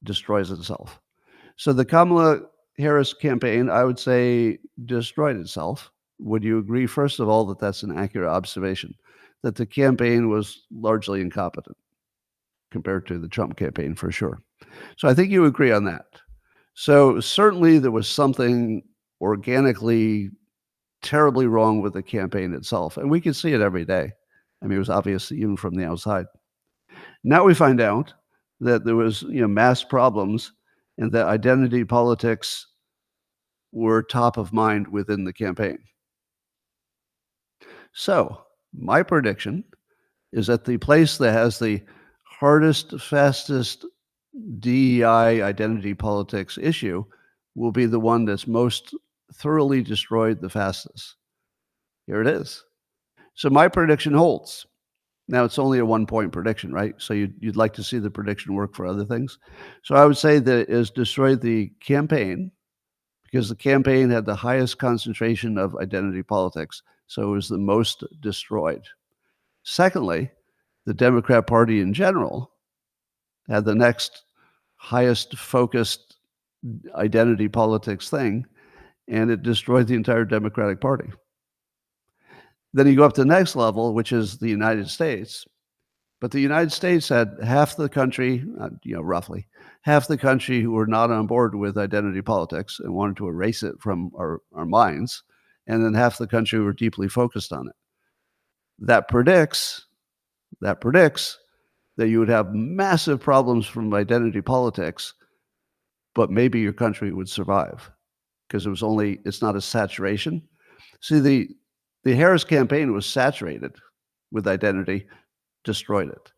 destroys itself. So the Kamala Harris campaign, I would say, destroyed itself. Would you agree, first of all, that that's an accurate observation, that the campaign was largely incompetent compared to the Trump campaign, for sure? So I think you agree on that. So certainly there was something organically terribly wrong with the campaign itself, and we can see it every day. I mean, it was obvious even from the outside. Now we find out that there was, mass problems, and that identity politics were top of mind within the campaign. So my prediction is that the place that has the hardest, fastest DEI identity politics issue will be the one that's most thoroughly destroyed the fastest. Here it is. So my prediction holds. Now, it's only a 1-point prediction, right? So you'd like to see the prediction work for other things. So I would say that it has destroyed the campaign because the campaign had the highest concentration of identity politics. So it was the most destroyed. Secondly, the Democrat Party in general had the next highest focused identity politics thing, and it destroyed the entire Democratic Party. Then you go up to the next level, which is the United States. But the United States had half the country, roughly, half the country who were not on board with identity politics and wanted to erase it from our minds, and then half the country were deeply focused on it. That predicts that you would have massive problems from identity politics, but maybe your country would survive because it's not a saturation. See, the Harris campaign was saturated with identity, destroyed it.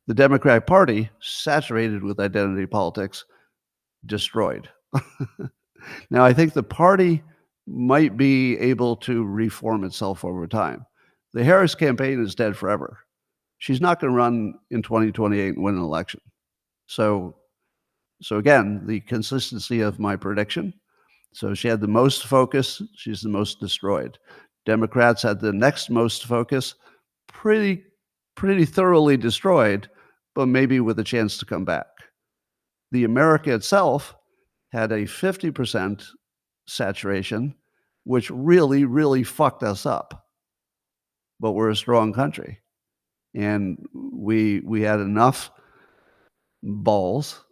The Democratic Party, saturated with identity politics, destroyed. Now, I think the party might be able to reform itself over time. The Harris campaign is dead forever. She's not going to run in 2028 and win an election. So again, the consistency of my prediction. So she had the most focus. She's the most destroyed. Democrats had the next most focus, pretty thoroughly destroyed, but maybe with a chance to come back. The America itself had a 50% saturation, which really, really fucked us up. But we're a strong country. And we had enough balls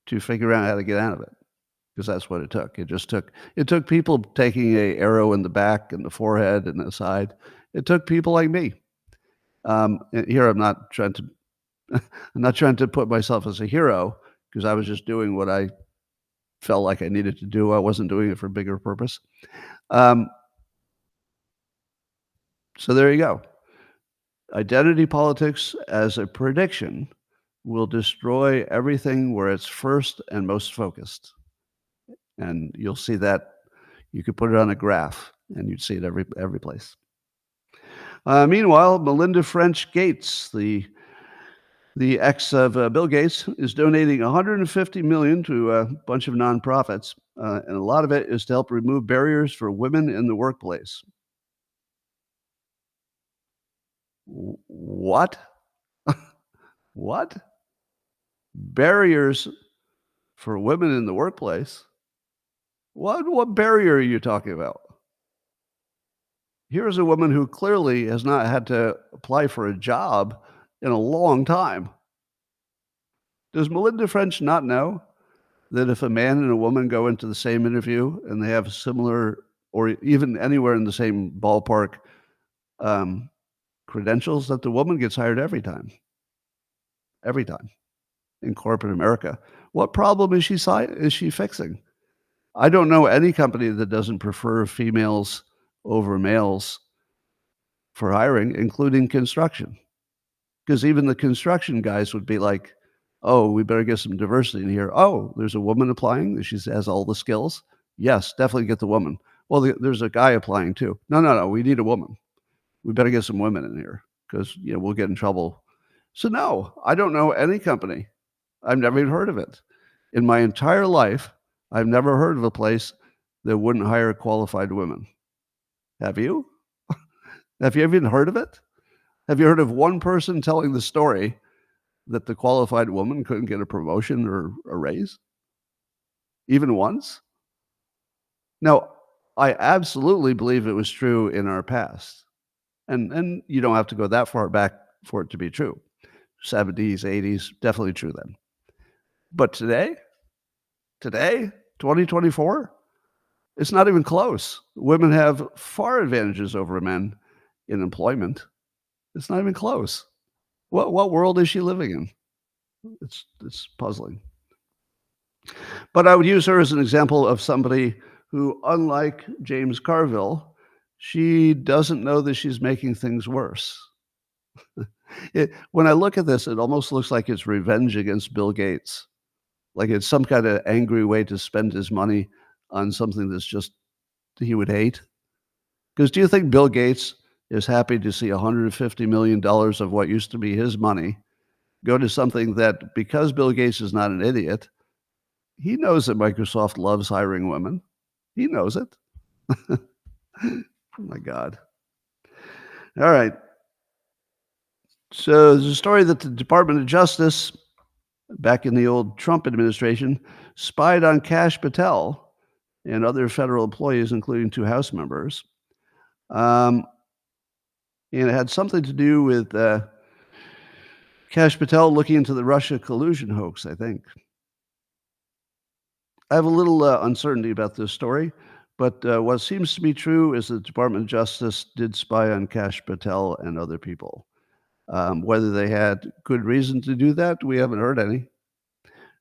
to figure out how to get out of it, because that's what it took. It took people taking an arrow in the back and the forehead and the side. It took people like me. And here I'm not trying to put myself as a hero, because I was just doing what I felt like I needed to do. I wasn't doing it for a bigger purpose. So there you go. Identity politics as a prediction will destroy everything where it's first and most focused. And you'll see that. You could put it on a graph and you'd see it every place. Meanwhile, Melinda Gates, the ex of Bill Gates, is donating $150 million to a bunch of nonprofits, and a lot of it is to help remove barriers for women in the workplace. What? What? Barriers for women in the workplace? What barrier are you talking about? Here's a woman who clearly has not had to apply for a job in a long time. Does Melinda French not know that if a man and a woman go into the same interview and they have similar or even anywhere in the same ballpark credentials, that the woman gets hired every time in corporate America. What problem is she fixing? I don't know any company that doesn't prefer females over males for hiring, including construction. Because even the construction guys would be like, oh, we better get some diversity in here. Oh, there's a woman applying. She has all the skills. Yes, definitely get the woman. Well, there's a guy applying too. No, we need a woman. We better get some women in here because we'll get in trouble. So no, I don't know any company. I've never even heard of it. In my entire life, I've never heard of a place that wouldn't hire qualified women. Have you? Have you even heard of it? Have you heard of one person telling the story that the qualified woman couldn't get a promotion or a raise? Even once? Now, I absolutely believe it was true in our past. And you don't have to go that far back for it to be true. 70s, 80s, definitely true then. But today, 2024, it's not even close. Women have far advantages over men in employment. It's not even close. What world is she living in? It's puzzling. But I would use her as an example of somebody who, unlike James Carville, she doesn't know that she's making things worse. When I look at this, it almost looks like it's revenge against Bill Gates. Like it's some kind of angry way to spend his money on something that's just he would hate. Because do you think Bill Gates is happy to see $150 million of what used to be his money go to something that, because Bill Gates is not an idiot, he knows that Microsoft loves hiring women. He knows it. Oh my God. All right. So there's a story that the Department of Justice, back in the old Trump administration, spied on Kash Patel and other federal employees, including 2 House members. And it had something to do with Kash Patel looking into the Russia collusion hoax, I think. I have a little uncertainty about this story, but what seems to be true is the Department of Justice did spy on Kash Patel and other people. Whether they had good reason to do that, we haven't heard any.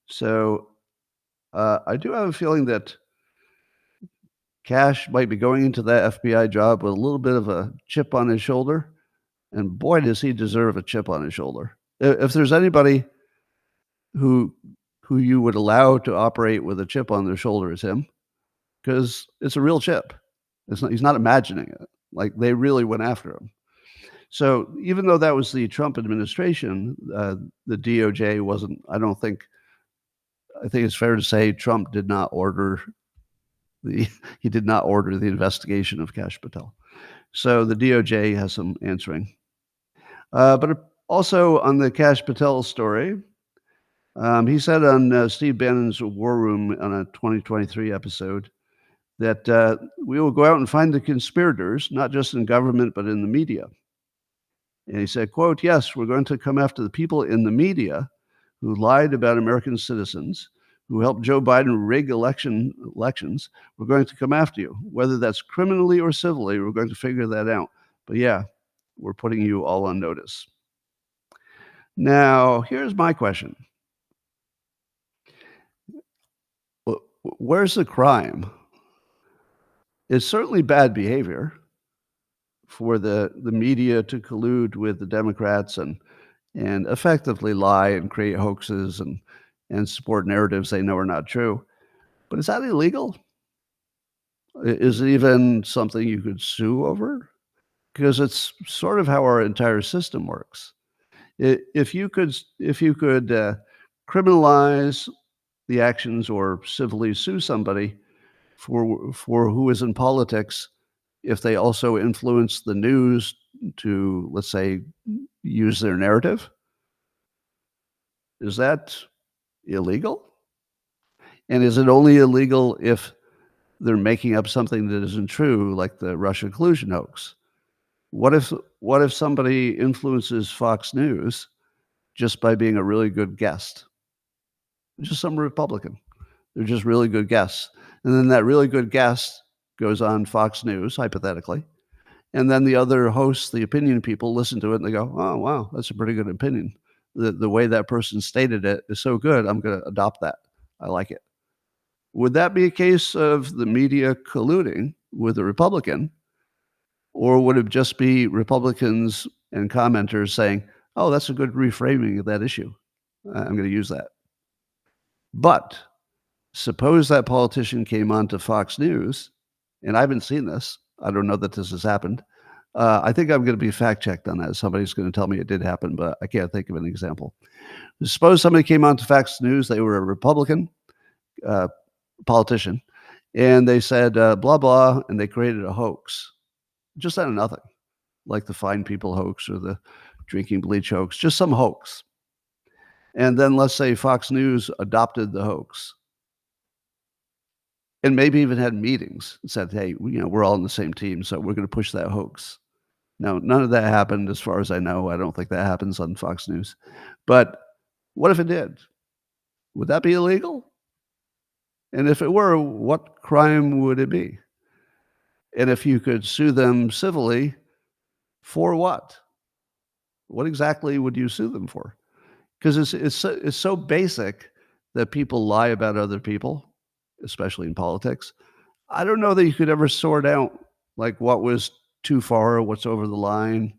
So I do have a feeling that Kash might be going into that FBI job with a little bit of a chip on his shoulder. And boy, does he deserve a chip on his shoulder. If there's anybody who you would allow to operate with a chip on their shoulder, is him, because it's a real chip. He's not imagining it. Like, they really went after him. So even though that was the Trump administration, the DOJ wasn't, I think it's fair to say Trump did not order the investigation of Kash Patel. So the DOJ has some answering. But also on the Kash Patel story, he said on Steve Bannon's War Room on a 2023 episode that we will go out and find the conspirators, not just in government, but in the media. And he said, quote, yes, we're going to come after the people in the media who lied about American citizens, who helped Joe Biden rig elections. We're going to come after you. Whether that's criminally or civilly, we're going to figure that out. But yeah, we're putting you all on notice. Now, here's my question. Where's the crime? It's certainly bad behavior for the media to collude with the Democrats and effectively lie and create hoaxes and support narratives they know are not true. But is that illegal? Is it even something you could sue over? Because it's sort of how our entire system works. If you could criminalize the actions or civilly sue somebody for who is in politics, if they also influence the news to, let's say, use their narrative, is that illegal? And is it only illegal if they're making up something that isn't true, like the Russia collusion hoax? What if somebody influences Fox News just by being a really good guest? Just some Republican. They're just really good guests. And then that really good guest goes on Fox News, hypothetically, and then the other hosts, the opinion people, listen to it and they go, oh, wow, that's a pretty good opinion. The way that person stated it is so good, I'm going to adopt that. I like it. Would that be a case of the media colluding with a Republican? Or would it just be Republicans and commenters saying, oh, that's a good reframing of that issue. I'm going to use that. But suppose that politician came on to Fox News, and I haven't seen this. I don't know that this has happened. I think I'm going to be fact-checked on that. Somebody's going to tell me it did happen, but I can't think of an example. Suppose somebody came on to Fox News. They were a Republican politician, and they said, blah, blah, and they created a hoax. Just out of nothing, like the fine people hoax or the drinking bleach hoax, just some hoax. And then let's say Fox News adopted the hoax and maybe even had meetings and said, hey, we're all on the same team, so we're going to push that hoax. Now, none of that happened as far as I know. I don't think that happens on Fox News. But what if it did? Would that be illegal? And if it were, what crime would it be? And if you could sue them civilly, for what? What exactly would you sue them for? Because it's so basic that people lie about other people, especially in politics. I don't know that you could ever sort out like what was too far, what's over the line.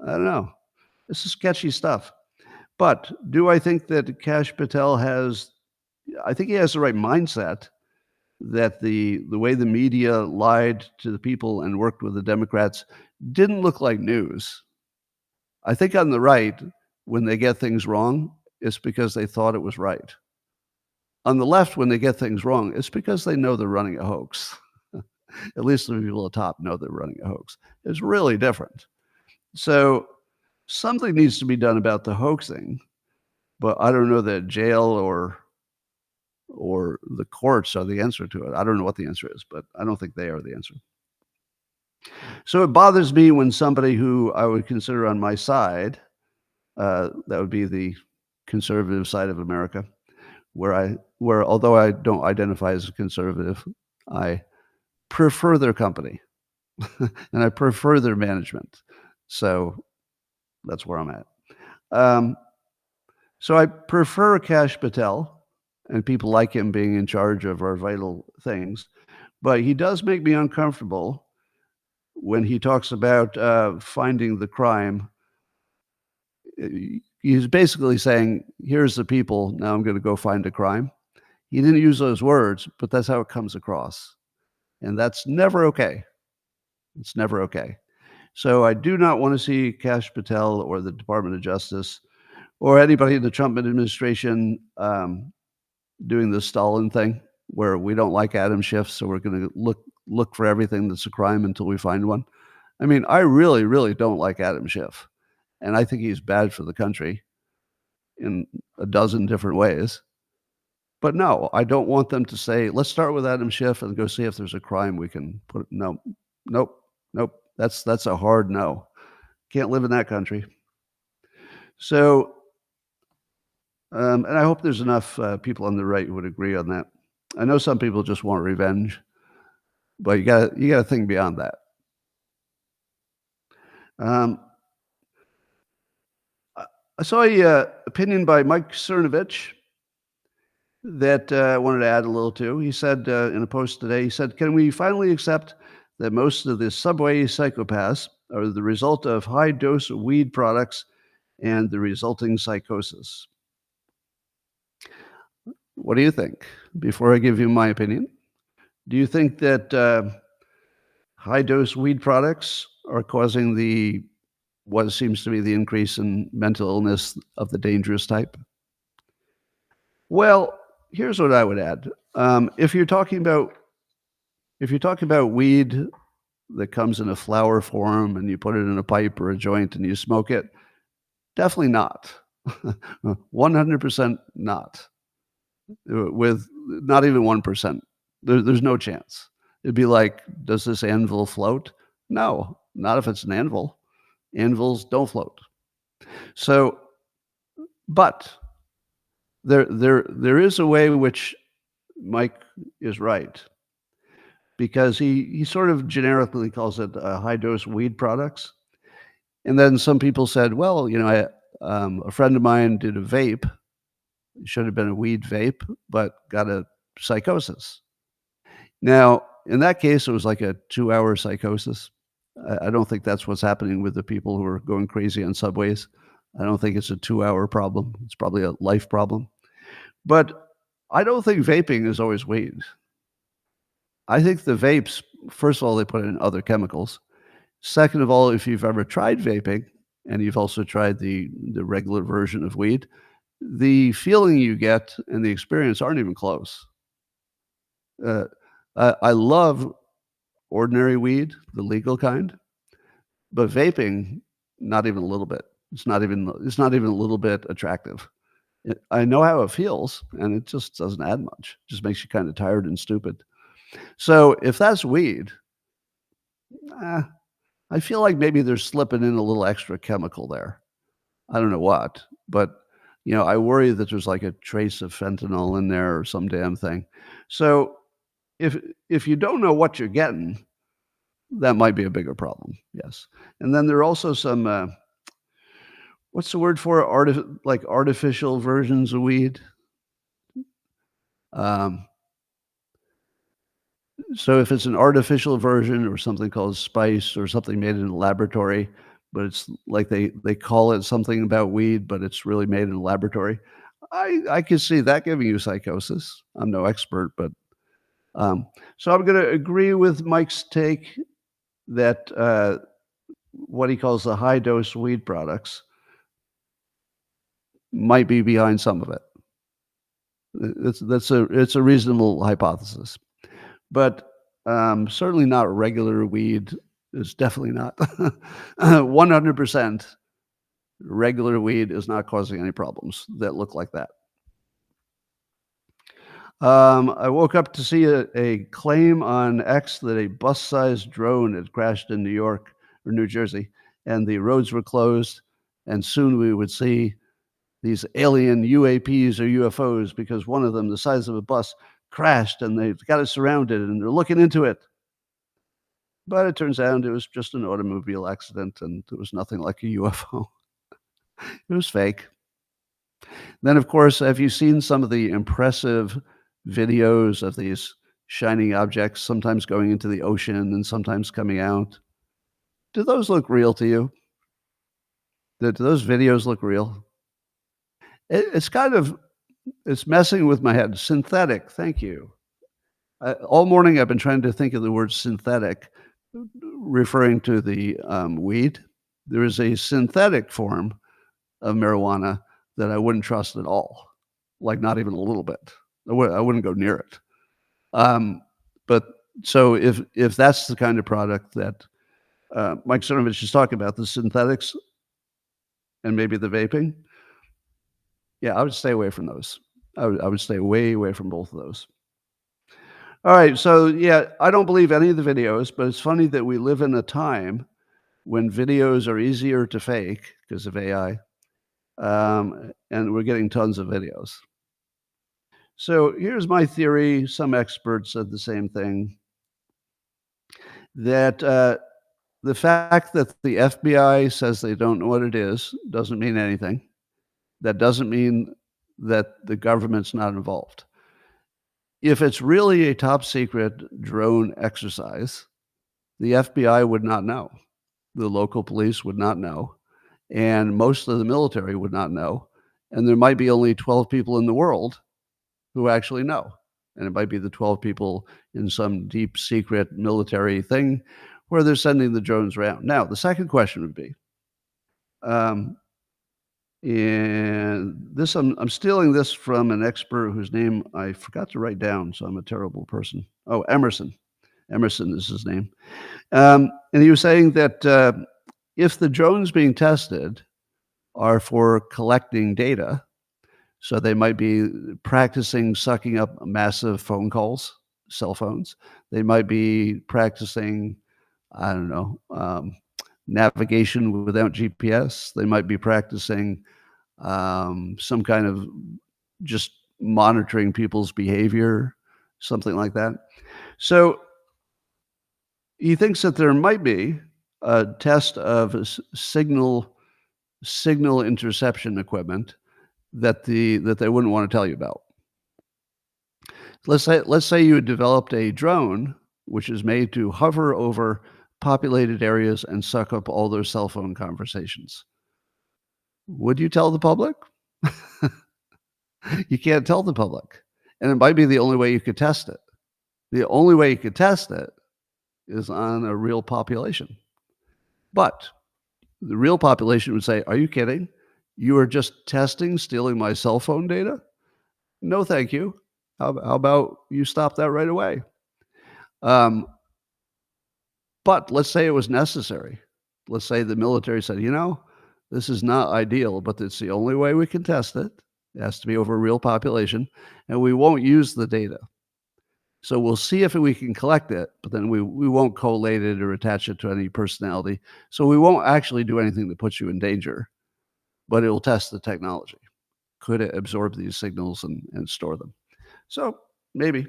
I don't know. This is sketchy stuff. But do I think that Kash Patel I think he has the right mindset that the way the media lied to the people and worked with the Democrats didn't look like news. I think on the right, when they get things wrong, it's because they thought it was right. On the left, when they get things wrong, it's because they know they're running a hoax. At least the people at the top know they're running a hoax. It's really different. So something needs to be done about the hoaxing, but I don't know that jail or the courts are the answer to it. I don't know what the answer is, but I don't think they are the answer. So it bothers me when somebody who I would consider on my side, that would be the conservative side of America, where although I don't identify as a conservative, I prefer their company and I prefer their management. So that's where I'm at. So I prefer Kash Patel and people like him being in charge of our vital things, but he does make me uncomfortable when he talks about finding the crime. He's basically saying, here's the people, now I'm going to go find a crime. He didn't use those words, but that's how it comes across. And that's never okay. It's never okay. So I do not want to see Kash Patel or the Department of Justice or anybody in the Trump administration doing the Stalin thing where we don't like Adam Schiff, so we're going to look for everything that's a crime until we find one. I mean, I really, really don't like Adam Schiff. And I think he's bad for the country in a dozen different ways. But no, I don't want them to say, let's start with Adam Schiff and go see if there's a crime we can put. No, nope. That's a hard no. Can't live in that country. So, and I hope there's enough people on the right who would agree on that. I know some people just want revenge, but you got to think beyond that. I saw an opinion by Mike Cernovich that I wanted to add a little to. He said in a post today, he said, can we finally accept that most of the subway psychopaths are the result of high-dose weed products and the resulting psychosis? What do you think? Before I give you my opinion, do you think that high-dose weed products are causing what seems to be the increase in mental illness of the dangerous type? Well, here's what I would add. If you're talking about weed that comes in a flower form and you put it in a pipe or a joint and you smoke it, definitely not. 100% not. With not even 1%. There's no chance. It'd be like, does this anvil float? No, not if it's an anvil. Anvils don't float. So, but there is a way which Mike is right. because he sort of generically calls it high dose weed products. And then some people said, well, a friend of mine did a vape. It should have been a weed vape, but got a psychosis. Now, in that case, it was like a 2-hour psychosis. I don't think that's what's happening with the people who are going crazy on subways. I don't think it's a 2-hour problem. It's probably a life problem. But I don't think vaping is always weed. I think the vapes, first of all, they put in other chemicals. Second of all, if you've ever tried vaping and you've also tried the regular version of weed, the feeling you get and the experience aren't even close. I love ordinary weed, the legal kind, but vaping, not even a little bit. It's not even a little bit attractive. I know how it feels, and it just doesn't add much. It just makes you kind of tired and stupid. So if that's weed, I feel like maybe they're slipping in a little extra chemical there. I don't know what, but I worry that there's like a trace of fentanyl in there or some damn thing. So if you don't know what you're getting, that might be a bigger problem. Yes, and then there are also some what's the word for it? Like artificial versions of weed. Um, so if it's an artificial version or something called spice or something made in a laboratory, but it's like they call it something about weed, but it's really made in a laboratory. I can see that giving you psychosis. I'm no expert, but so I'm going to agree with Mike's take that what he calls the high dose weed products might be behind some of it. It's a reasonable hypothesis, but certainly not regular weed. Is definitely not 100%. Regular weed is not causing any problems that look like that. I woke up to see a claim on X that a bus-sized drone had crashed in New York or New Jersey, and the roads were closed, and soon we would see these alien UAPs or UFOs because one of them, the size of a bus, crashed, and they've got it surrounded, and they're looking into it. But it turns out it was just an automobile accident, and it was nothing like a UFO. It was fake. Then, of course, have you seen some of the impressive videos of these shining objects, sometimes going into the ocean and sometimes coming out? Do those look real to you? Do those videos look real? It's kind of, it's messing with my head. Synthetic, thank you. All morning I've been trying to think of the word synthetic, referring to the weed. There is a synthetic form of marijuana that I wouldn't trust at all, like not even a little bit. I wouldn't go near it. But so if that's the kind of product that Mike Cernovich is talking about, the synthetics and maybe the vaping, yeah, I would stay away from those. I would stay way away from both of those. All right, so yeah, I don't believe any of the videos, but it's funny that we live in a time when videos are easier to fake because of AI, and we're getting tons of videos. So here's my theory. Some experts said the same thing, that the fact that the FBI says they don't know what it is doesn't mean anything. That doesn't mean that the government's not involved. If it's really a top secret drone exercise, the FBI would not know. The local police would not know. And most of the military would not know. And there might be only 12 people in the world who actually know. And it might be the 12 people in some deep secret military thing where they're sending the drones around. Now, the second question would be, and this, I'm stealing this from an expert whose name I forgot to write down, so I'm a terrible person. Oh, Emerson. Emerson is his name. And he was saying that if the drones being tested are for collecting data, so they might be practicing sucking up massive phone calls, cell phones. They might be practicing, I don't know, navigation without GPS. They might be practicing some kind of just monitoring people's behavior, something like that. So He thinks that there might be a test of signal interception equipment that they wouldn't want to tell you about. Let's say you had developed a drone which is made to hover over populated areas and suck up all those cell phone conversations. Would you tell the public? You can't tell the public. And it might be the only way you could test it. The only way you could test it is on a real population. But the real population would say, "Are you kidding? You are just stealing my cell phone data? No, thank you. How about you stop that right away?" Um, but let's say it was necessary. Let's say the military said, this is not ideal, but it's the only way we can test it. It has to be over a real population, and we won't use the data. So we'll see if we can collect it, but then we won't collate it or attach it to any personality. So we won't actually do anything that puts you in danger, but it will test the technology. Could it absorb these signals and store them? So maybe.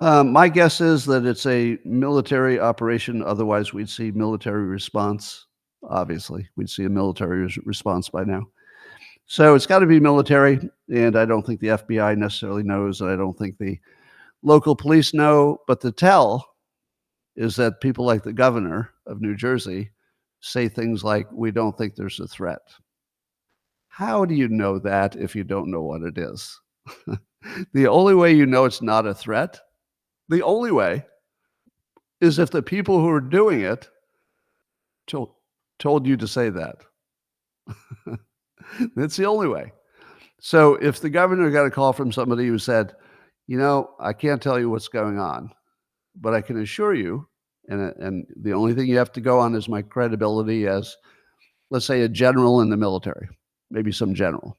My guess is that it's a military operation. Otherwise, we'd see military response. Obviously, we'd see a military response by now. So it's got to be military, and I don't think the FBI necessarily knows, and I don't think the local police know. But the tell is that people like the governor of New Jersey say things like, "We don't think there's a threat." How do you know that if you don't know what it is? The only way you know it's not a threat, the only way, is if the people who are doing it told you to say that. That's the only way. So if the governor got a call from somebody who said, I can't tell you what's going on, but I can assure you, and the only thing you have to go on is my credibility as, let's say, a general in the military, maybe some general.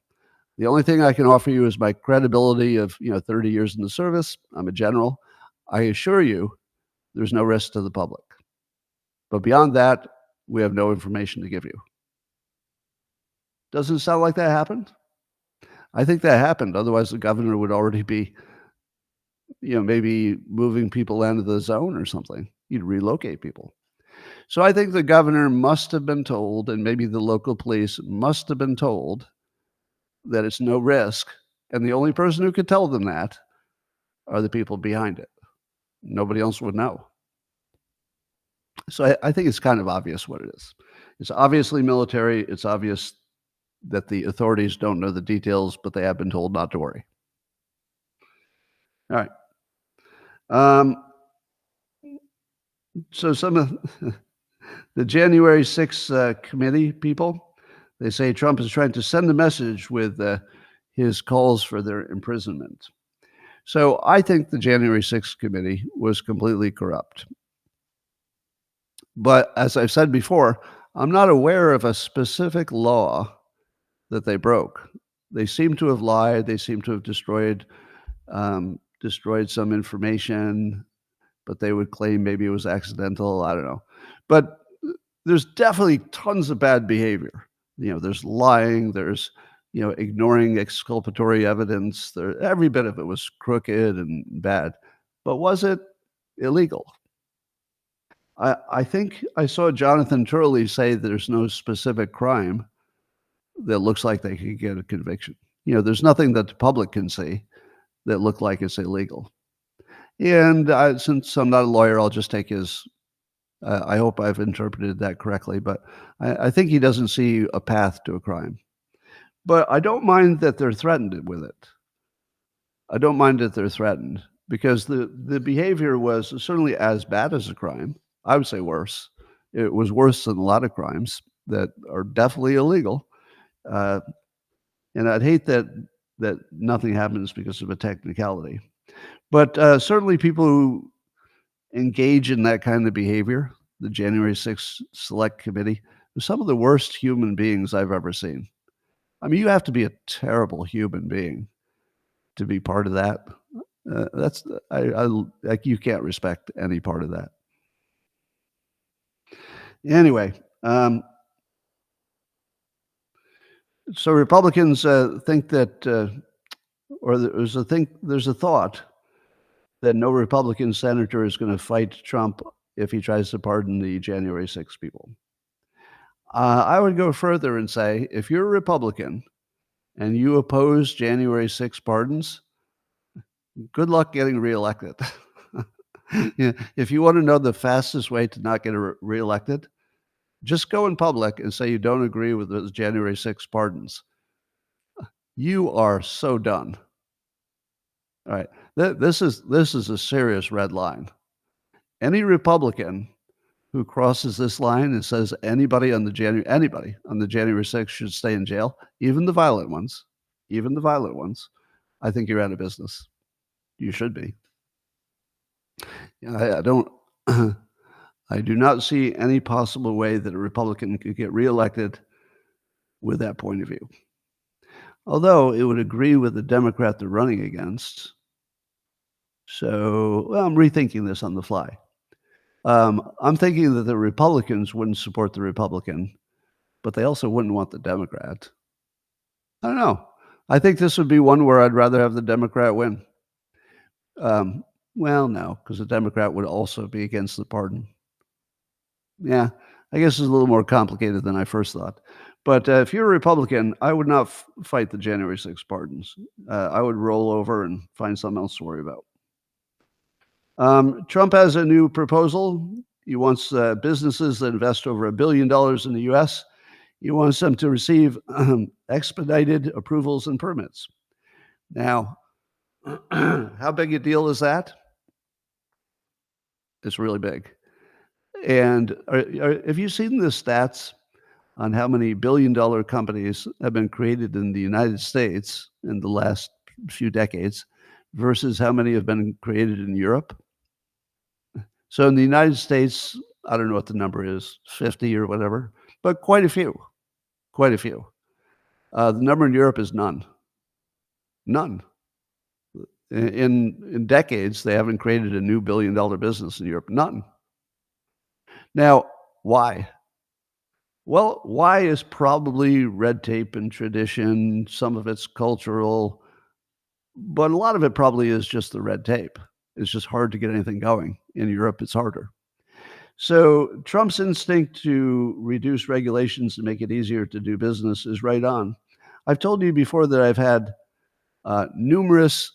The only thing I can offer you is my credibility of 30 years in the service. I'm a general. I assure you there's no risk to the public. But beyond that, we have no information to give you. Doesn't it sound like that happened? I think that happened. Otherwise, the governor would already be, maybe moving people out of the zone or something. You'd relocate people. So I think the governor must have been told, and maybe the local police must have been told, that it's no risk. And the only person who could tell them that are the people behind it. Nobody else would know. So I think it's kind of obvious what it is. It's obviously military. It's obvious that the authorities don't know the details, but they have been told not to worry. All right. So some of the January 6th committee people, they say Trump is trying to send a message with his calls for their imprisonment. So I think the January 6th committee was completely corrupt. But as I've said before, I'm not aware of a specific law that they broke. They seem to have lied. They seem to have destroyed some information, but they would claim maybe it was accidental. I don't know. But there's definitely tons of bad behavior. There's lying. There's ignoring exculpatory evidence. Every bit of it was crooked and bad. But was it illegal? I think I saw Jonathan Turley say there's no specific crime that looks like they could get a conviction. There's nothing that the public can see that looked like it's illegal. And since I'm not a lawyer, I'll just take his. I hope I've interpreted that correctly, but I think he doesn't see a path to a crime. But I don't mind that they're threatened with it. I don't mind that they're threatened because the behavior was certainly as bad as a crime. I would say worse. It was worse than a lot of crimes that are definitely illegal. And I'd hate that nothing happens because of a technicality. But certainly people who engage in that kind of behavior, the January 6th Select Committee, are some of the worst human beings I've ever seen. I mean, you have to be a terrible human being to be part of that. You can't respect any part of that. Anyway, so Republicans think that, or there's a thought then no Republican senator is going to fight Trump if he tries to pardon the January 6th people. I would go further and say, if you're a Republican and you oppose January 6 pardons, good luck getting reelected. Yeah, if you want to know the fastest way to not get reelected, just go in public and say you don't agree with the January 6 pardons. You are so done. All right, this is a serious red line. Any Republican who crosses this line and says anybody on the January 6th should stay in jail, even the violent ones, I think you're out of business. You should be. I don't. I do not see any possible way that a Republican could get reelected with that point of view. Although it would agree with the Democrat they're running against. So, I'm rethinking this on the fly. I'm thinking that the Republicans wouldn't support the Republican, but they also wouldn't want the Democrat. I don't know. I think this would be one where I'd rather have the Democrat win. Well, no, because the Democrat would also be against the pardon. Yeah, I guess it's a little more complicated than I first thought. But if you're a Republican, I would not fight the January 6 pardons. I would roll over and find something else to worry about. Trump has a new proposal. He wants businesses that invest over $1 billion in the U.S. He wants them to receive expedited approvals and permits. Now, how big a deal is that? It's really big. And have you seen the stats on how many billion-dollar companies have been created in the United States in the last few decades versus how many have been created in Europe? So in the United States, I don't know what the number is, 50 or whatever, but quite a few. The number in Europe is none. In decades, they haven't created a new billion-dollar business in Europe. None. Now, why? Well, why is probably red tape and tradition. Some of it's cultural, but a lot of it probably is just the red tape. It's just hard to get anything going. In Europe, it's harder. So Trump's instinct to reduce regulations and make it easier to do business is right on. I've told you before that I've had numerous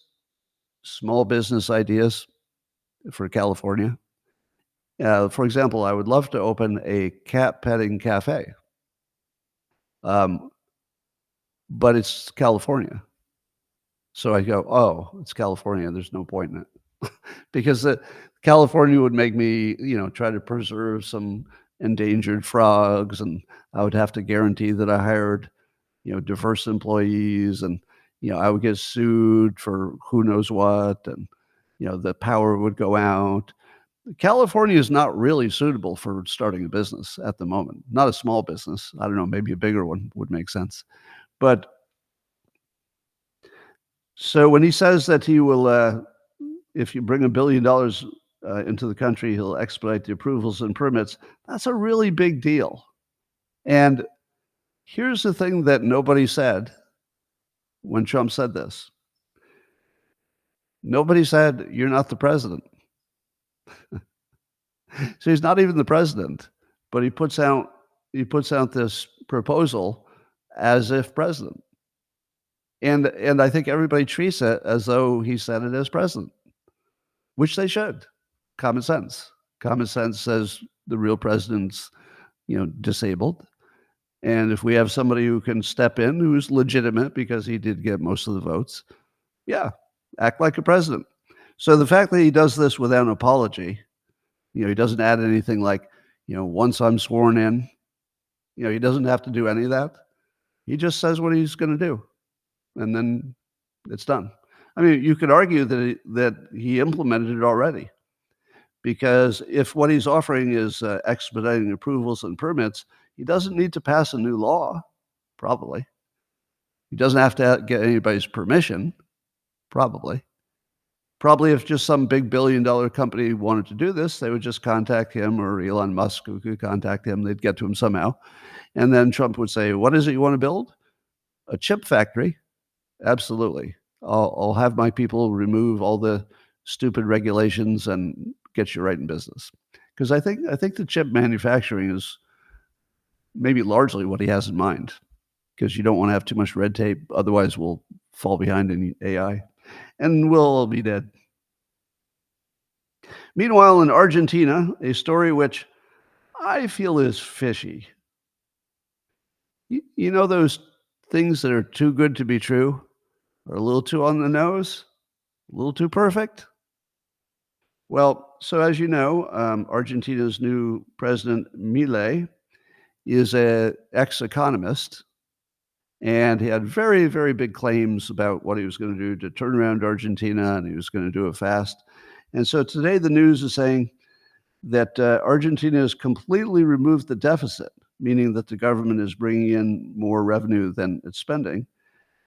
small business ideas for California. For example, I would love to open a cat petting cafe, but it's California. So I go, oh, it's California. There's no point in it. Because California would make me, try to preserve some endangered frogs, and I would have to guarantee that I hired, diverse employees, and I would get sued for who knows what, and the power would go out. California is not really suitable for starting a business at the moment. Not a small business. I don't know, maybe a bigger one would make sense. But so when he says that he will, if you bring $1 billion into the country, he'll expedite the approvals and permits, that's a really big deal. And here's the thing that nobody said when Trump said this. Nobody said, you're not the president. So he's not even the president, but he puts out this proposal as if president. And I think everybody treats it as though he said it as president, which they should. Common sense. Common sense says the real president's, disabled. And if we have somebody who can step in who's legitimate because he did get most of the votes, yeah, act like a president. So the fact that he does this without an apology, he doesn't add anything like, once I'm sworn in, he doesn't have to do any of that. He just says what he's going to do, and then it's done. I mean, you could argue that he implemented it already, because if what he's offering is expediting approvals and permits, he doesn't need to pass a new law, probably. He doesn't have to get anybody's permission, probably. Probably if just some big billion-dollar company wanted to do this, they would just contact him, or Elon Musk, who could contact him. They'd get to him somehow. And then Trump would say, what is it you want to build? A chip factory? Absolutely. I'll have my people remove all the stupid regulations and get you right in business. Because I think the chip manufacturing is maybe largely what he has in mind, because you don't want to have too much red tape. Otherwise, we'll fall behind in AI and we'll all be dead. Meanwhile, in Argentina, a story which I feel is fishy. You know those things that are too good to be true, or a little too on the nose, a little too perfect? Well, so as you know, Argentina's new president, Milei, is an ex-economist, and he had very, very big claims about what he was going to do to turn around Argentina, and he was going to do it fast. And so today the news is saying that Argentina has completely removed the deficit, meaning that the government is bringing in more revenue than it's spending.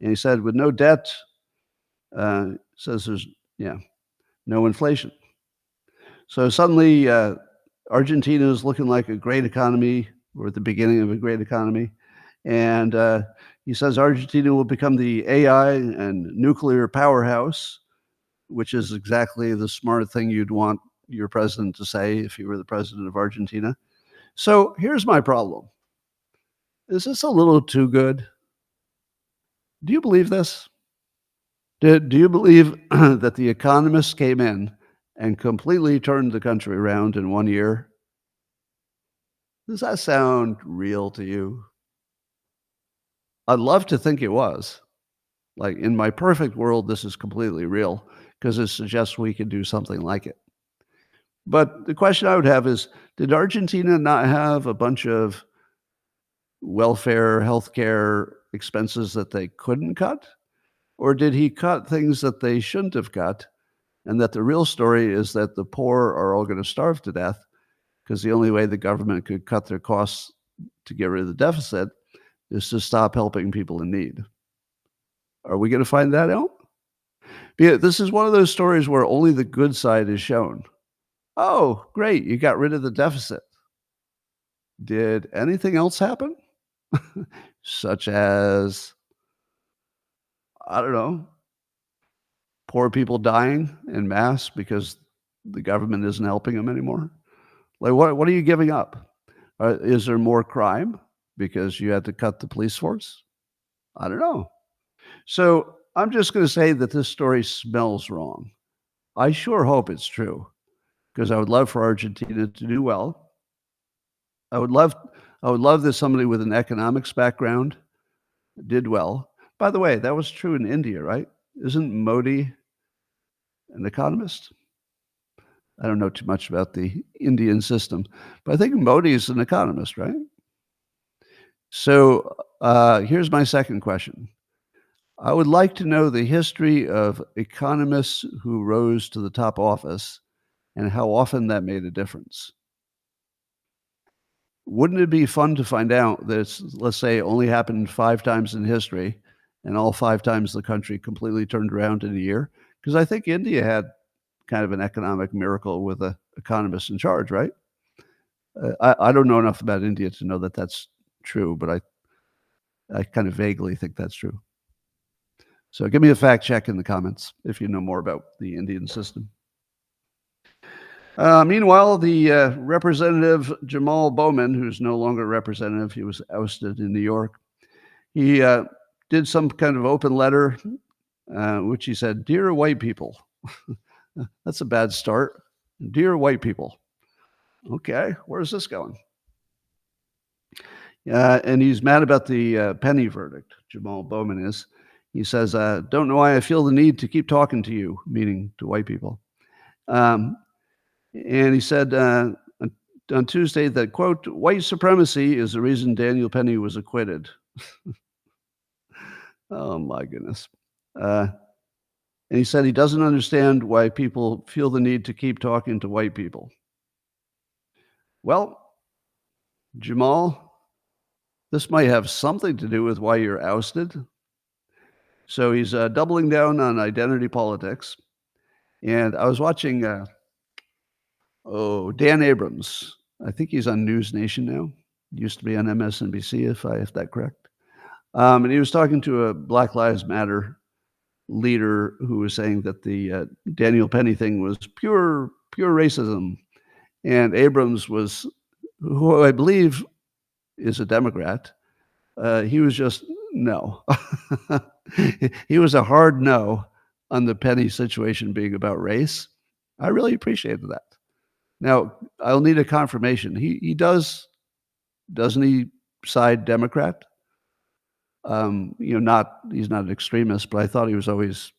And he said, with no debt, says there's no inflation. So suddenly, Argentina is looking like a great economy. We're at the beginning of a great economy. And he says Argentina will become the AI and nuclear powerhouse, which is exactly the smart thing you'd want your president to say if you were the president of Argentina. So here's my problem. Is this a little too good? Do you believe this? Do you believe that the economists came in and completely turned the country around in 1 year? Does that sound real to you? I'd love to think it was. Like, in my perfect world, this is completely real because it suggests we could do something like it. But the question I would have is, did Argentina not have a bunch of welfare, healthcare expenses that they couldn't cut? Or did he cut things that they shouldn't have cut? And that the real story is that the poor are all going to starve to death because the only way the government could cut their costs to get rid of the deficit is to stop helping people in need. Are we going to find that out? Because this is one of those stories where only the good side is shown. Oh, great, you got rid of the deficit. Did anything else happen? Such as, I don't know, poor people dying en masse because the government isn't helping them anymore? Like, what are you giving up? Is there more crime because you had to cut the police force? I don't know. So I'm just going to say that this story smells wrong. I sure hope it's true because I would love for Argentina to do well. I would love that somebody with an economics background did well. By the way, that was true in India, right? Isn't Modi an economist? I don't know too much about the Indian system, but I think Modi is an economist, right? So here's my second question. I would like to know the history of economists who rose to the top office and how often that made a difference. Wouldn't it be fun to find out that it's, let's say, only happened 5 times in history, and all 5 times the country completely turned around in a year? Because I think India had kind of an economic miracle with an economist in charge, right? I don't know enough about India to know that that's true, but I kind of vaguely think that's true. So give me a fact check in the comments if you know more about the Indian system. Meanwhile, the representative Jamal Bowman, who's no longer a representative, he was ousted in New York. He did some kind of open letter, which he said, "Dear white people." That's a bad start. Dear white people. Okay, where's this going? And he's mad about the penny verdict, Jamal Bowman is. He says, "Don't know why I feel the need to keep talking to you," meaning to white people. And he said on Tuesday that, quote, "white supremacy is the reason Daniel Penny was acquitted." Oh, my goodness. And he said he doesn't understand why people feel the need to keep talking to white people. Well, Jamal, this might have something to do with why you're ousted. So he's doubling down on identity politics. And I was watching, Dan Abrams. I think he's on News Nation now. Used to be on MSNBC, if that's correct. And he was talking to a Black Lives Matter leader who was saying that the Daniel Penny thing was pure racism, and Abrams was, who I believe is a Democrat. He was just no. He was a hard no on the Penny situation being about race. I really appreciated that. Now, I'll need a confirmation. He doesn't he side Democrat? He's not an extremist, but I thought he was always,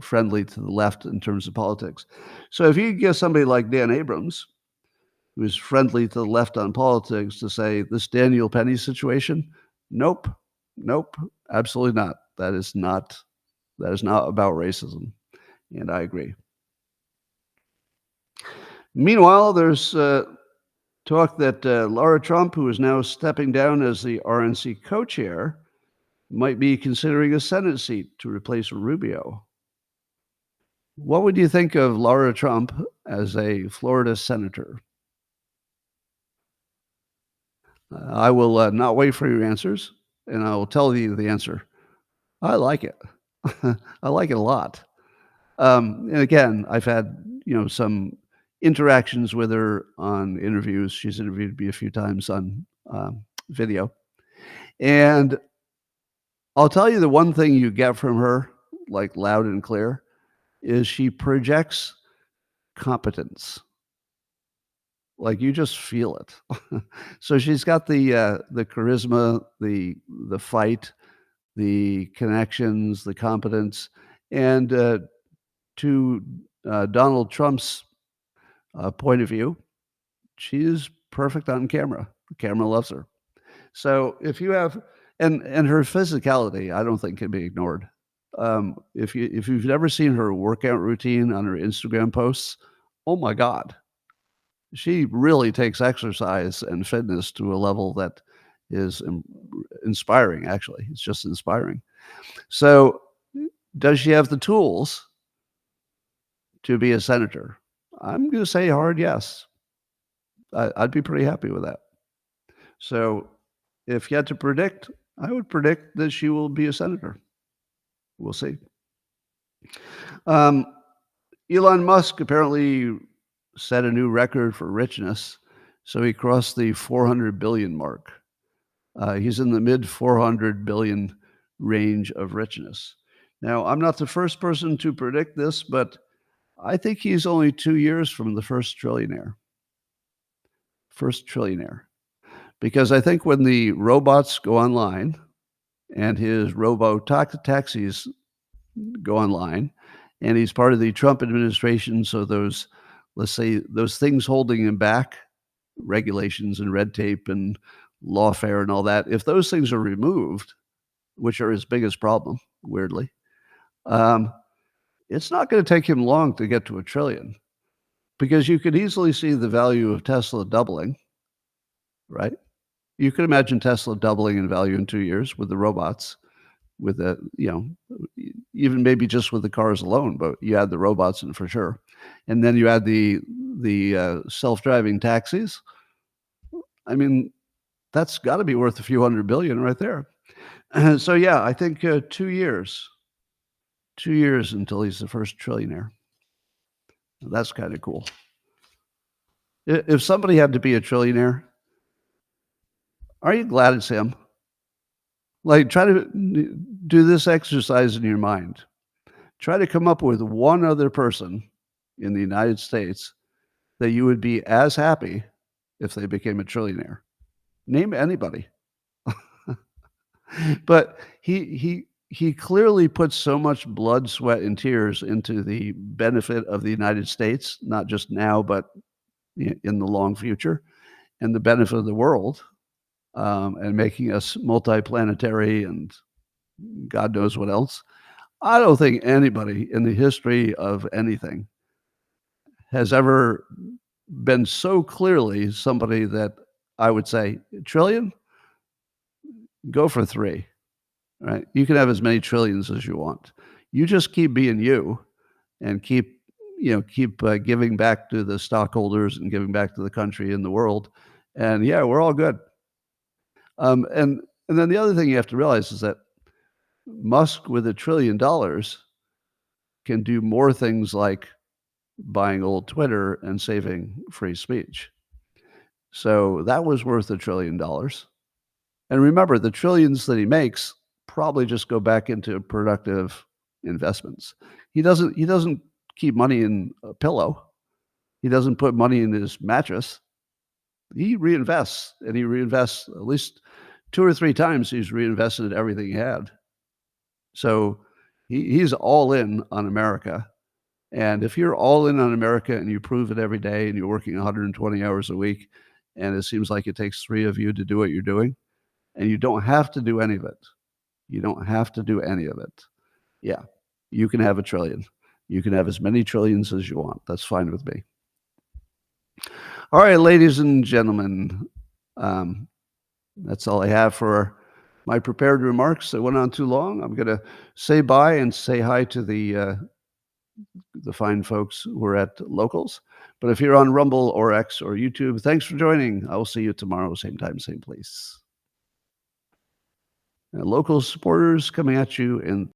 friendly to the left in terms of politics. So if you get somebody like Dan Abrams, who's friendly to the left on politics, to say this Daniel Penny situation, nope, absolutely not. That is not about racism, and I agree. Meanwhile, there's talk that Lara Trump, who is now stepping down as the RNC co-chair, might be considering a Senate seat to replace Rubio. What would you think of Lara Trump as a Florida senator? I will not wait for your answers, and I will tell you the answer. I like it. I like it a lot. And again, I've had some interactions with her on interviews. She's interviewed me a few times on video, and I'll tell you the one thing you get from her, like loud and clear, is she projects competence. Like you just feel it. So she's got the charisma, the fight, the connections, the competence, and to Donald Trump's point of view, she is perfect on camera. The camera loves her. So if you have, and her physicality, I don't think can be ignored. If you've never seen her workout routine on her Instagram posts, oh my God, she really takes exercise and fitness to a level that is inspiring. Actually, it's just inspiring. So, does she have the tools to be a senator? I'm going to say hard yes. I'd be pretty happy with that. So, if you had to predict, I would predict that she will be a senator. We'll see. Elon Musk apparently set a new record for richness, so he crossed the 400 billion mark. He's in the mid 400 billion range of richness. Now, I'm not the first person to predict this, but I think he's only 2 years from the first trillionaire. Because I think when the robots go online and his taxis go online, and he's part of the Trump administration, so those, let's say, those things holding him back, regulations and red tape and lawfare and all that, if those things are removed, which are his biggest problem, weirdly, it's not going to take him long to get to $1 trillion, because you could easily see the value of Tesla doubling, right? You could imagine Tesla doubling in value in 2 years with the robots, with the, even maybe just with the cars alone, but you add the robots in for sure. And then you add the self-driving taxis. I mean, that's got to be worth a few $100 billion right there. So yeah, I think 2 years. 2 years until he's the first trillionaire. That's kind of cool. If somebody had to be a trillionaire, are you glad it's him? Like, try to do this exercise in your mind. Try to come up with one other person in the United States that you would be as happy if they became a trillionaire. Name anybody. But he clearly puts so much blood, sweat, and tears into the benefit of the United States, not just now, but in the long future, and the benefit of the world, and making us multiplanetary and God knows what else. I don't think anybody in the history of anything has ever been so clearly somebody that I would say, trillion? Go for 3, right? You can have as many trillions as you want. You just keep being you and keep giving back to the stockholders and giving back to the country and the world. And yeah, we're all good. And then the other thing you have to realize is that Musk with $1 trillion can do more things like buying old Twitter and saving free speech. So that was worth $1 trillion. And remember, the trillions that he makes probably just go back into productive investments. He doesn't keep money in a pillow. He doesn't put money in his mattress. He reinvests, and he reinvests at least 2 or 3 times. He's reinvested everything he had. So he's all in on America. And if you're all in on America and you prove it every day and you're working 120 hours a week, and it seems like it takes 3 of you to do what you're doing, and you don't have to do any of it. You don't have to do any of it. Yeah, you can have $1 trillion. You can have as many trillions as you want. That's fine with me. All right, ladies and gentlemen, that's all I have for my prepared remarks. That went on too long. I'm going to say bye and say hi to the fine folks who are at Locals. But if you're on Rumble or X or YouTube, thanks for joining. I will see you tomorrow, same time, same place. And Local supporters coming at you in